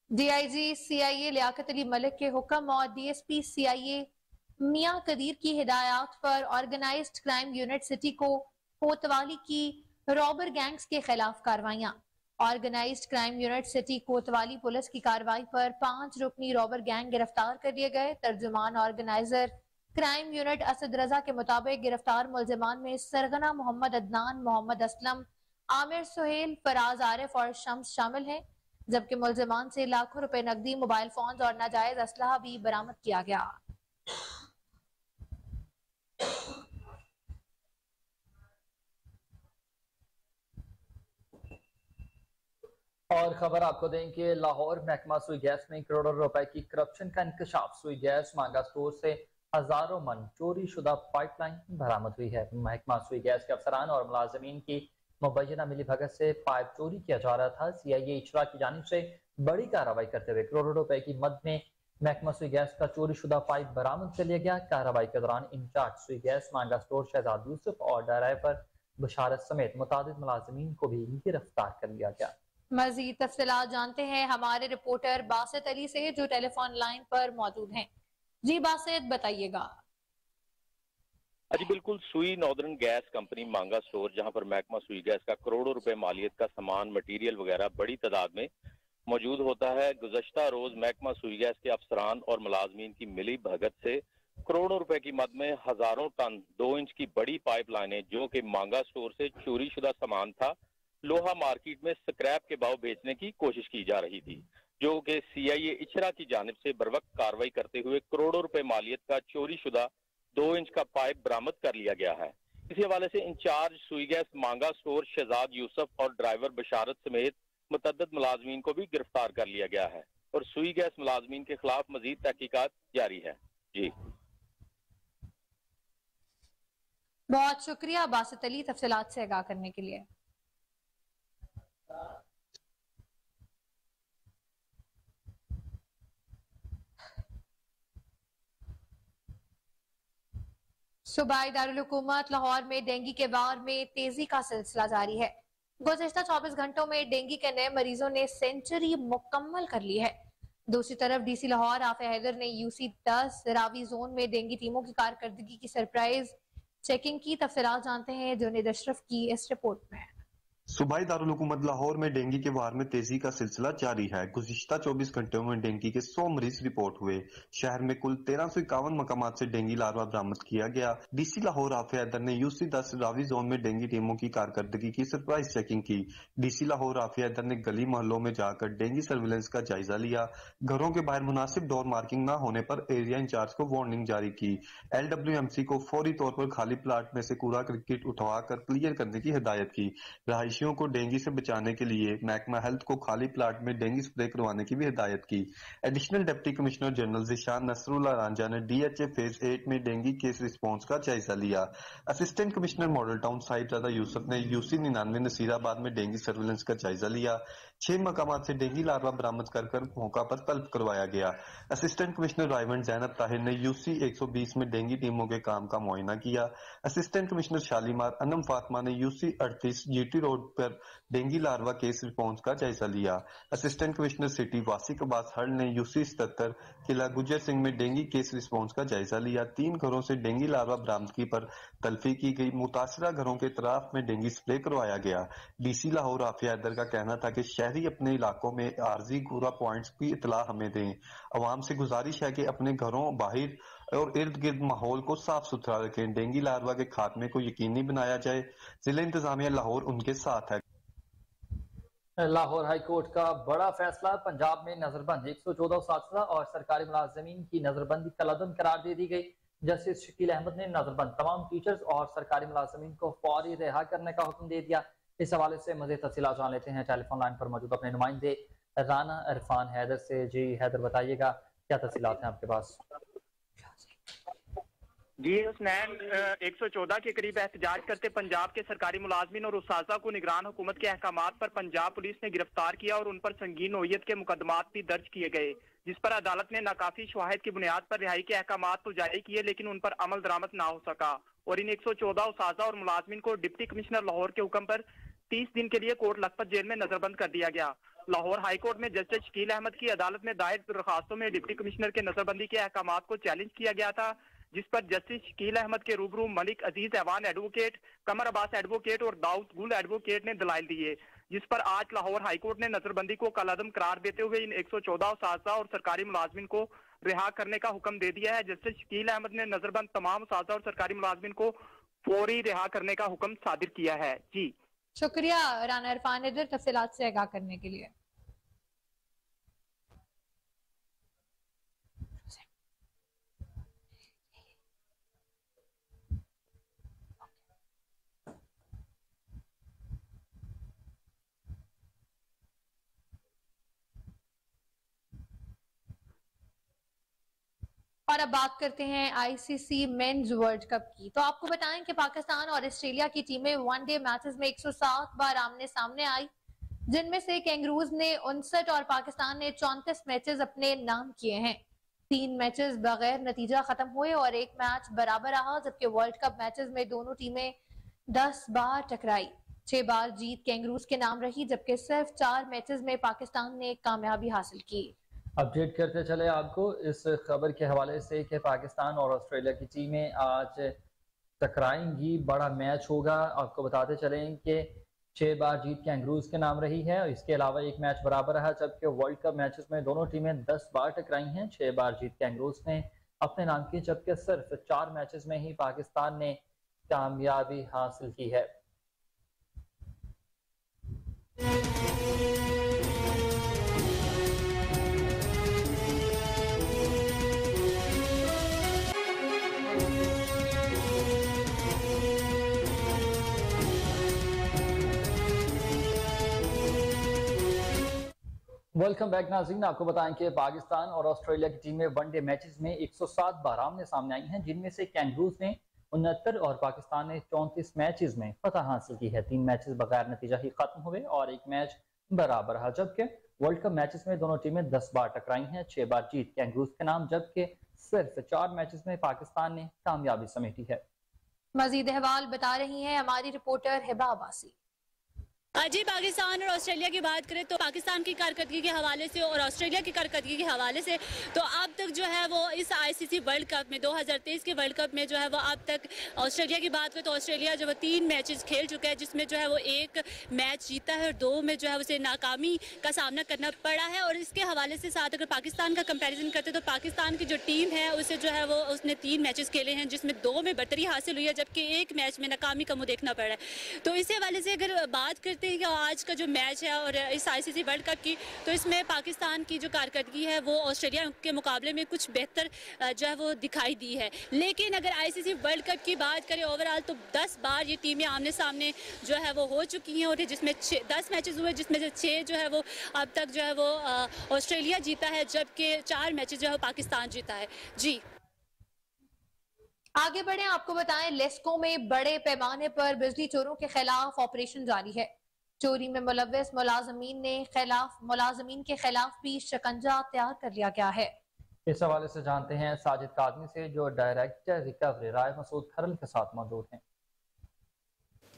DIG CIA लियाकत अली मलिक के हुक्म और DSP CIA मियां कदीर की हिदायत पर ऑर्गेनाइज्ड क्राइम यूनिट सिटी को कोतवाली की रॉबर गैंग्स के खिलाफ कार्रवाइयां। ऑर्गेनाइज्ड क्राइम यूनिट सिटी कोतवाली पुलिस की कार्रवाई पर 5 रुकनी रॉबर गैंग गिरफ्तार कर लिए गए। तर्जुमान ऑर्गेनाइजर क्राइम यूनिट असद रजा के मुताबिक गिरफ्तार मुल्जिमान में सरगना मोहम्मद अदनान, मोहम्मद असलम, आमिर सुहेल, फराज आरिफ और शम्स शामिल हैं, जबकि मुल्जिमान से लाखों रुपए नकदी, मोबाइल फोन और नाजायज असलहा भी बरामद किया गया। और खबर आपको दें कि लाहौर महकमा सुई गैस में करोड़ों रुपए की करप्शन का इंकशाफ। सुई गैस मांगा स्टोर से हजारों मन चोरी शुदा पाइपलाइन बरामद हुई है। महकमा सुई गैस के अफसरान और मुलाजमीन की मुबैना मिली भगत से पाइप चोरी किया जा रहा था। CIA इचरा की जानिब से बड़ी कार्रवाई करते हुए करोड़ों रुपए की मद में महकमा सुई गैस का चोरी शुदा पाइप बरामद कर लिया गया। कार्रवाई के दौरान इंचार्ज सुई गैस मांगा स्टोर शहजाद यूसुफ और ड्राइवर बशारत समेत मुतादिद मुलाजमीन को भी गिरफ्तार कर लिया गया। मजीद तफसीलात जानते हैं हमारे रिपोर्टर बासित अली से, जो टेलीफोन लाइन पर मौजूद हैं। जी बासित, बताइएगा। जी बिल्कुल, सुई नॉर्दर्न गैस कंपनी मांगा स्टोर, जहां पर महकमा सुई गैस का करोड़ों रुपए मालियत का सामान, मटीरियल वगैरह बड़ी तादाद में मौजूद होता है। गुज़श्ता रोज महकमा सुई गैस के अफसरान और मुलाजमीन की मिली भगत से करोड़ों रुपए की मद में हजारों टन 2 इंच की बड़ी पाइप लाइनें, जो कि मांगा स्टोर से चोरी शुदा सामान था, लोहा मार्केट में स्क्रैप के भाव बेचने की कोशिश की जा रही थी, जो कि CIA इचरा की जानिब से बरवक्त कार्रवाई करते हुए करोड़ों रुपए मालियत का चोरी शुदा 2 इंच का पाइप बरामद कर लिया गया है। इसी हवाले से इंचार्ज सुई गैस मांगा स्टोर शहजाद यूसुफ और ड्राइवर बशारत समेत मुतअद्दिद मुलाजमीन को भी गिरफ्तार कर लिया गया है और सुई गैस मुलाजमीन के खिलाफ मजीद तहकीकात जारी है। जी बहुत शुक्रिया बासित अली तफसीलात से आगाह करने के लिए। सूबाई दारुल हुकूमत लाहौर में डेंगू के वार में तेजी का सिलसिला जारी है। गुज़श्ता 24 घंटों में डेंगू के नए मरीजों ने सेंचुरी मुकम्मल कर ली है। दूसरी तरफ DC लाहौर आफिया हैदर ने UC10 रावी जोन में डेंगू टीमों की कारकर्दगी की सरप्राइज चेकिंग की। तफसीलात जानते हैं जुनेद अशरफ की इस रिपोर्ट में। सूबाई दारुल हुकूमत लाहौर में डेंगू के वार में तेजी का सिलसिला जारी है। गुज़िश्ता 24 घंटों में डेंगू के 100 मरीज रिपोर्ट हुए। शहर में कुल 1351 मकामात से डेंगू लार्वा बरामद किया गया। DC लाहौर आफिया हैदर ने UC10 रावी जोन में डेंगू टीमों की कारकर्दगी की सरप्राइज चेकिंग की। DC लाहौर आफिया हैदर ने गली मोहल्लों में जाकर डेंगू सर्विलेंस का जायजा लिया। घरों के बाहर मुनासिब डोर मार्किंग न होने पर एरिया इंचार्ज को वार्निंग जारी की। LWMC को फौरी तौर पर खाली प्लाट में से कूड़ा क्रिकेट उठवा कर क्लियर करने की हिदायत की। रहायशी रिहायशियों को डेंगू से बचाने के लिए महकमा हेल्थ को खाली प्लाट में डेंगू स्प्रे करवाने की भी हिदायत की। Additional deputy commissioner general Zeeshan Nasrullah Ranjha ने DHA फेज 8 में डेंगू केस रिस्पॉन्स का जायजा लिया। Assistant commissioner model town Sahibzada Yusuf ने UC 99 नसीराबाद में डेंगू सर्विलेंस का जायजा लिया। 6 मकामात से डेंगू लार्वा बरामद कर मौका पर तलब करवाया गया। असिस्टेंट कमिश्नर रायवंड ज़ैनब ताहिर ने UC 120 में डेंगू टीमों के काम का मुआयना किया। असिस्टेंट कमिश्नर शालीमार अनम फातिमा ने UC 38 GT रोड पर डेंगू लार्वा केस रिस्पॉन्स का जायजा लिया। असिस्टेंट कमिश्नर सिटी वासिक अब्बास हल ने UC 77 किला गुजर सिंह में डेंगू केस रिस्पॉन्स का जायजा लिया। 3 घरों से डेंगू लार्वा बरामदगी पर तल्फी की गई। मुतासरा घरों के इतराफ में डेंगू स्प्रे करवाया गया। DC लाहौर आफिया हैदर का कहना था कि शहरी अपने इलाकों में आर्जी कूड़ा पॉइंट्स की इतला हमें दें। अवाम से गुजारिश है कि अपने घरों बाहर और इर्द गिर्द माहौल को साफ सुथरा रखें। डेंगू लार्वा के खात्मे को यकीनी बनाया जाए। जिला इंतजामिया लाहौर उनके साथ है। लाहौर हाई कोर्ट का बड़ा फैसला, पंजाब में नजरबंद 114 उसातिज़ा और सरकारी मुलाजमीन की नजरबंदी कलअदम करार दे दी गई। जस्टिस शकील अहमद ने नजरबंद तमाम टीचर्स और सरकारी मुलाजमीन को फौरी रिहा करने का हुक्म दे दिया। इस हवाले से मज़ीद तफसीलात जान लेते हैं टेलीफोन लाइन पर मौजूद अपने नुमाइंदे राना इरफान हैदर से। जी हैदर, बताइएगा क्या तफसीलात हैं आपके पास? जी हुसनैन, 114 के करीब एहतजाज करते पंजाब के सरकारी मुलाजमीन और उस्ताज़ा को निगरान हुकूमत के अहकामात पर पंजाब पुलिस ने गिरफ्तार किया और उन पर संगीन नोयत के मुकदमात भी दर्ज किए गए, जिस पर अदालत ने नाकाफी शवाहिद की बुनियाद पर रिहाई के अहकामात तो जारी किए, लेकिन उन पर अमल दरामद ना हो सका और इन 114 उस्ताज़ा और मुलाजमीन को डिप्टी कमिश्नर लाहौर के हुक्म पर 30 दिन के लिए कोट लखपत जेल में नजरबंद कर दिया गया। लाहौर हाई कोर्ट में जस्टिस शकील अहमद की अदालत में दायर दरखास्तों में डिप्टी कमिश्नर के नजरबंदी के अहकामात को चैलेंज किया गया था, जिस पर जस्टिस शकील अहमद के रूबरू मलिक अजीज ऐवान एडवोकेट, कमर अब्बास एडवोकेट और दाऊद गुल एडवोकेट ने दलाइल दिए, जिस पर आज लाहौर हाईकोर्ट ने नजरबंदी को कलअदम करार देते हुए इन 114 उस्ताज़ा और सरकारी मुलाजमीन को रिहा करने का हुक्म दे दिया है। जस्टिस शकील अहमद ने नजरबंद तमाम उस्ताज़ा और सरकारी मुलाजमीन को फौरी रिहा करने का हुक्म सादिर किया है। जी शुक्रिया राना इरफान हैदर तफसीलात से आगाह करने के लिए। और अब बात करते हैं ICC मेंस वर्ल्ड कप की। तो आपको बताएं कि पाकिस्तान और ऑस्ट्रेलिया की टीमें वनडे मैचेस में 107 बार आमने सामने आई, जिनमें से कैंगरूज ने 59 और पाकिस्तान ने 34 मैचेस अपने नाम किए हैं। 3 मैचेस बगैर नतीजा खत्म हुए और 1 मैच बराबर रहा, जबकि वर्ल्ड कप मैचेस में दोनों टीमें 10 बार टकराई। 6 बार जीत कैंगरूज के नाम रही, जबकि सिर्फ 4 मैचेस में पाकिस्तान ने कामयाबी हासिल की। अपडेट करते चले आपको इस खबर के हवाले से कि पाकिस्तान और ऑस्ट्रेलिया की टीमें आज टकराएंगी, बड़ा मैच होगा। आपको बताते चलें कि 6 बार जीत कैंगरूज के नाम रही है और इसके अलावा 1 मैच बराबर रहा, जबकि वर्ल्ड कप मैचेस में दोनों टीमें 10 बार टकराई हैं। 6 बार जीत कैंगरूज ने अपने नाम की, जबकि सिर्फ 4 मैचेस में ही पाकिस्तान ने कामयाबी हासिल की है। वेलकम बैक नाज़रीन, आपको बताएं कि पाकिस्तान और ऑस्ट्रेलिया की टीमें वनडे मैचेस में 107 बार आमने सामने आई हैं, जिनमें से कैंगरूज ने 69 और पाकिस्तान ने 34 मैचेस में फतह हासिल की है। 3 मैचेस बगैर नतीजा ही खत्म हुए और 1 मैच बराबर रहा, जबकि वर्ल्ड कप मैचेस में दोनों टीमें 10 बार टकराई हैं। 6 बार जीत कैंगरूज के नाम, जबकि सिर्फ 4 मैचेस में पाकिस्तान ने कामयाबी समेटी है। मजीद अहवाल बता रही है हमारी रिपोर्टर हिबा अब्बासी। जी, पाकिस्तान और ऑस्ट्रेलिया की बात करें तो पाकिस्तान की कारकर्दगी के हवाले से और ऑस्ट्रेलिया की कारकर्दगी के हवाले से तो अब तक जो है वो इस ICC वर्ल्ड कप में 2023 के वर्ल्ड कप में जो है वो अब तक ऑस्ट्रेलिया की बात करें तो ऑस्ट्रेलिया जो वो 3 मैचेस खेल चुका है, जिसमें जो है वो 1 मैच जीता है और 2 में जो है उसे नाकामी का सामना करना पड़ा है। और इसके हवाले से साथ अगर पाकिस्तान का कंपेरिजन करते तो पाकिस्तान की जो टीम है उसे जो है वो उसने 3 मैचेस खेले हैं, जिसमें 2 में बरतरी हासिल हुई है, जबकि 1 मैच में नाकामी का मुँह देखना पड़ा है। तो इसी हवाले से अगर बात करते करते हैं कि आज का जो मैच है और इस ICC वर्ल्ड कप की, तो इसमें पाकिस्तान की जो कारकर्दगी है वो ऑस्ट्रेलिया के मुकाबले में कुछ बेहतर जो है वो दिखाई दी है। लेकिन अगर ICC वर्ल्ड कप की बात करें ओवरऑल, तो 10 बार ये टीमें आमने सामने जो है वो हो चुकी हैं और जिसमें 10 मैचेस हुए, जिसमें से 6 जो है वो अब तक जो है वो ऑस्ट्रेलिया जीता है, जबकि 4 मैचेस जो है पाकिस्तान जीता है। जी आगे बढ़े, आपको बताएं लेस्को में बड़े पैमाने पर बिजली चोरों के खिलाफ ऑपरेशन जारी है। चोरी में मुलव्वस मुलाजमीन के खिलाफ भी शिकंजा तैयार कर लिया गया है। इस हवाले से जानते हैं साजिद कादमी से, जो डायरेक्टर रिकवरी राय मसूद खरल के साथ मौजूद हैं।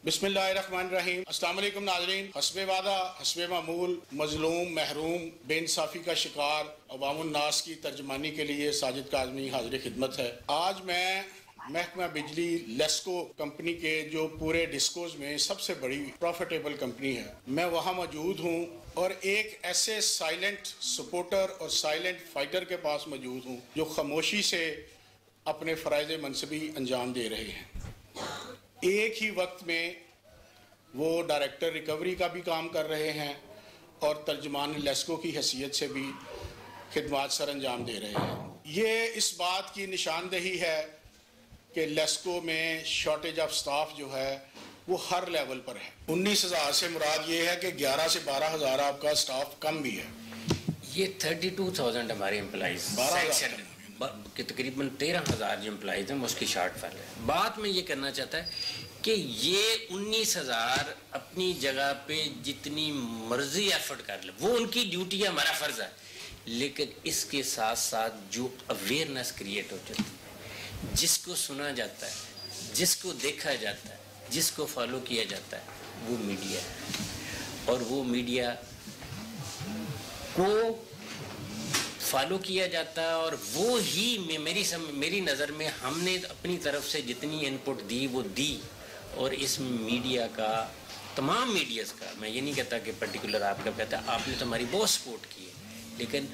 बिस्मिल्लाहिर्रहमानिर्रहीम। अस्सलाम वालेकुम नाज़रीन। हस्बे वादा हस्बे मामूल मजलूम महरूम बेइंसाफी का शिकार अवामुन नास की तर्जमानी के लिए साजिद कादमी हाजिर खिदमत है। आज मैं महकमा बिजली लेस्को कंपनी के जो पूरे डिस्कोज में सबसे बड़ी प्रॉफिटेबल कंपनी है, मैं वहाँ मौजूद हूँ और एक ऐसे साइलेंट सपोर्टर और साइलेंट फाइटर के पास मौजूद हूँ जो खामोशी से अपने फ़राइज़ मनसबी अंजाम दे रहे हैं। एक ही वक्त में वो डायरेक्टर रिकवरी का भी काम कर रहे हैं और तर्जमान लेस्को की हैसियत से भी खिदमात सर अंजाम दे रहे हैं। ये इस बात की निशानदेही है कि लेस्को में शॉर्टेज ऑफ स्टाफ जो है वो हर लेवल पर है। 19,000 से मुराद ये है कि 11 से 12,000 आपका स्टाफ कम भी है। ये 32,000 हमारे एम्प्लॉइज के तकरीबन 13,000 जो एम्प्लॉइज हैं उसकी शॉर्टफॉल है। बात में ये करना चाहता है कि ये 19,000 अपनी जगह पे जितनी मर्जी एफर्ट कर ले, वो उनकी ड्यूटी है, हमारा फ़र्ज़ है, लेकिन इसके साथ साथ जो अवेयरनेस क्रिएट हो जाती है, जिसको सुना जाता है, जिसको देखा जाता है, जिसको फॉलो किया जाता है, वो मीडिया है। और वो मीडिया को फॉलो किया जाता है और वो ही मेरी नज़र में हमने अपनी तरफ से जितनी इनपुट दी वो दी। और इस मीडिया का, तमाम मीडियाज़ का, मैं ये नहीं कहता कि पर्टिकुलर आपका कहता है, आपने तो हमारी बहुत सपोर्ट की है, लेकिन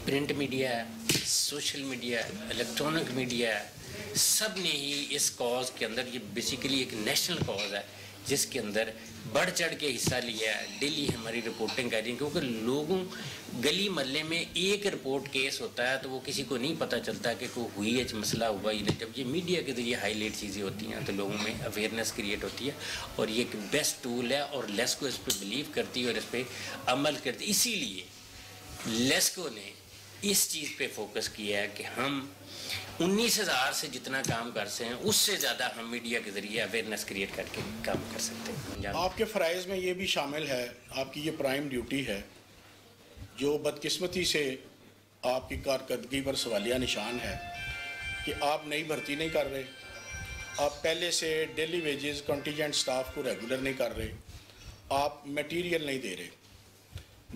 प्रिंट मीडिया है, सोशल मीडिया है, इलेक्ट्रॉनिक मीडिया है, सब ने ही इस कॉज के अंदर, ये बेसिकली एक नेशनल कॉज है जिसके अंदर बढ़ चढ़ के हिस्सा लिया है। डेली हमारी रिपोर्टिंग कर रही है, क्योंकि लोगों गली मोहल्ले में एक रिपोर्ट केस होता है तो वो किसी को नहीं पता चलता कि कोई हुई है, मसला हुआ ही नहीं। जब ये मीडिया के जरिए हाईलाइट चीज़ें होती हैं तो लोगों में अवेयरनेस क्रिएट होती है और ये एक बेस्ट टूल है और लेस्को इस पर बिलीव करती है और इस पर अमल करती है। इसीलिए लेस्को ने इस चीज़ पे फोकस किया है कि हम 19,000 से जितना काम कर सकते हैं उससे ज़्यादा हम मीडिया के ज़रिए अवेयरनेस क्रिएट करके काम कर सकते हैं। आपके फ़राइज़ में ये भी शामिल है, आपकी ये प्राइम ड्यूटी है, जो बदकिस्मती से आपकी कारकर्दगी पर सवालिया निशान है कि आप नई भर्ती नहीं कर रहे, आप पहले से डेली वेजेस कंटीजेंट स्टाफ को रेगुलर नहीं कर रहे, आप मटीरियल नहीं दे रहे,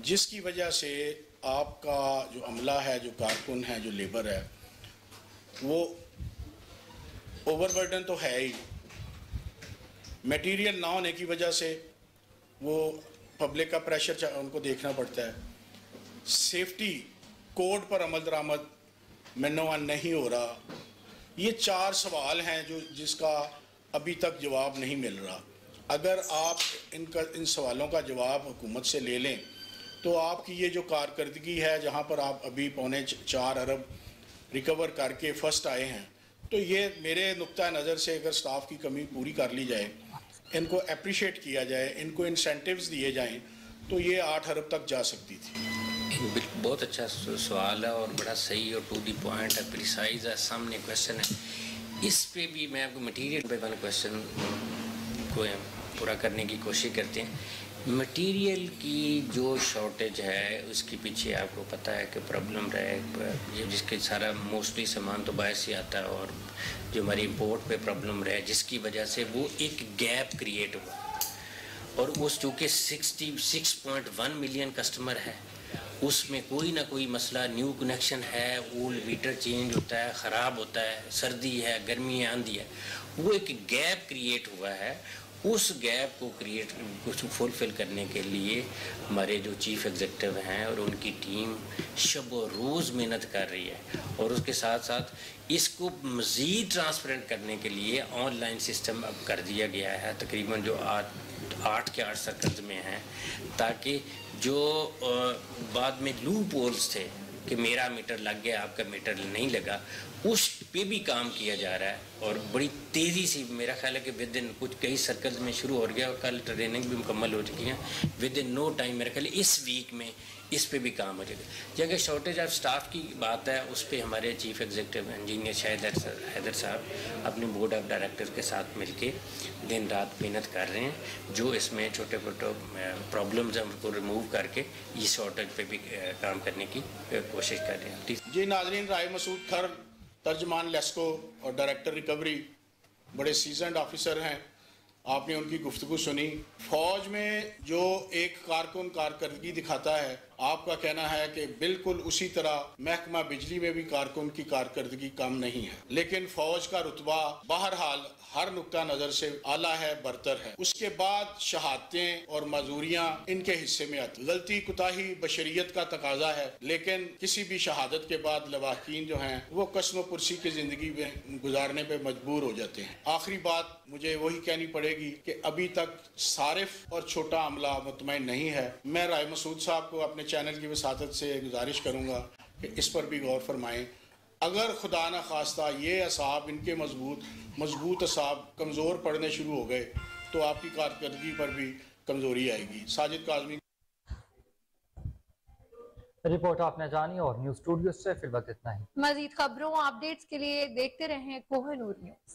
जिसकी वजह से आपका जो अमला है, जो कारकुन है, जो लेबर है, वो ओवरबर्डन तो है ही। मटेरियल ना होने की वजह से वो पब्लिक का प्रेशर उनको देखना पड़ता है। सेफ्टी कोड पर अमल दरामद मनोवा नहीं हो रहा। ये 4 सवाल हैं जिसका अभी तक जवाब नहीं मिल रहा। अगर आप इन सवालों का जवाब हुकूमत से ले लें तो आपकी ये जो कारकर्दगी है, जहाँ पर आप अभी 4.25 अरब रिकवर करके फर्स्ट आए हैं, तो ये मेरे नुक्ता नज़र से अगर स्टाफ की कमी पूरी कर ली जाए, इनको अप्रिशिएट किया जाए, इनको इंसेंटिव्स दिए जाएं, तो ये 8 अरब तक जा सकती थी। बहुत अच्छा सवाल है और बड़ा सही और टू दी पॉइंट है, प्रिसाइज है, सामने क्वेश्चन है। इस पे भी मैं आपको मटीरियल पे वाला क्वेश्चन को पूरा करने की कोशिश करते हैं। मटेरियल की जो शॉर्टेज है उसके पीछे आपको पता है कि प्रॉब्लम रहे, ये जिसके सारा मोस्टली सामान तो बाहर से आता है और जो हमारी इंपोर्ट पे प्रॉब्लम रहे, जिसकी वजह से वो एक गैप क्रिएट हुआ। और उस चूँकि 66.1 मिलियन कस्टमर है, उसमें कोई ना कोई मसला, न्यू कनेक्शन है, ओल्ड मीटर चेंज होता है, ख़राब होता है, सर्दी है, गर्मी है, आंधी है, वो एक गैप क्रिएट हुआ है। उस गैप को फुलफिल करने के लिए हमारे जो चीफ एग्जीक्यूटिव हैं और उनकी टीम शब व रोज़ मेहनत कर रही है। और उसके साथ साथ इसको मज़ीद ट्रांसपेरेंट करने के लिए ऑनलाइन सिस्टम अब कर दिया गया है। तकरीबन जो 8 के 8 सर्कल्स में हैं, ताकि जो बाद में लूप होल्स थे कि मेरा मीटर लग गया आपका मीटर नहीं लगा, उस पे भी काम किया जा रहा है और बड़ी तेज़ी से। मेरा ख्याल है कि विद इन कुछ कई सर्कल्स में शुरू हो गया और कल ट्रेनिंग भी मुकम्मल हो चुकी है। विद इन नो टाइम मेरा ख्याल है इस वीक में इस पे भी काम हो जाएगा। जगह शॉर्टेज ऑफ स्टाफ की बात है, उस पर हमारे chief executive engineer Shahid Haider साहब अपने बोर्ड ऑफ डायरेक्टर्स के साथ मिलके दिन रात मेहनत कर रहे हैं, जो इसमें छोटे मोटे प्रॉब्लम्स हैं उनको रिमूव करके ये शॉर्टेज पे भी काम करने की कोशिश कर रहे हैं। जी नाज़रीन, राय मसूद खर तर्जमान लेस्को और डायरेक्टर रिकवरी बड़े सीजनड ऑफिसर हैं। आपने उनकी गुफ्तगू सुनी। फौज में जो एक कारकुन कारकर्दगी दिखाता है, आपका कहना है कि बिल्कुल उसी तरह महकमा बिजली में भी कारकुन की कारकर्दगी कम नहीं है, लेकिन फौज का रुतबा बहरहाल हर नुक्ता नजर से आला है, बरतर है। उसके बाद शहादतें और मजूरियां इनके हिस्से में आती। गलती कुताही बशरियत का तकाजा है, लेकिन किसी भी शहादत के बाद लवाकीन जो हैं वो कसम पुरसी की जिंदगी में गुजारने पे मजबूर हो जाते हैं। आखिरी बात मुझे वही कहनी पड़ेगी कि अभी तक सारिफ और छोटा अमला मुतमईन नहीं है। मैं राय मसूद साहब को अपने चैनल की वसातत से गुजारिश करूंगा कि इस पर भी गौर फरमाएं। अगर खुदा न खास्ता ये असाब इनके मजबूत असाब कमज़ोर पड़ने शुरू हो गए तो आपकी कारकर्दगी पर भी कमज़ोरी आएगी। साजिद काज़मी। रिपोर्ट आपने जानी और न्यूज़ स्टूडियो से फिर वक्त इतना ही। मजीद खबरों अपडेट्स के लिए देखते रहें कोहिनूर न्यूज़।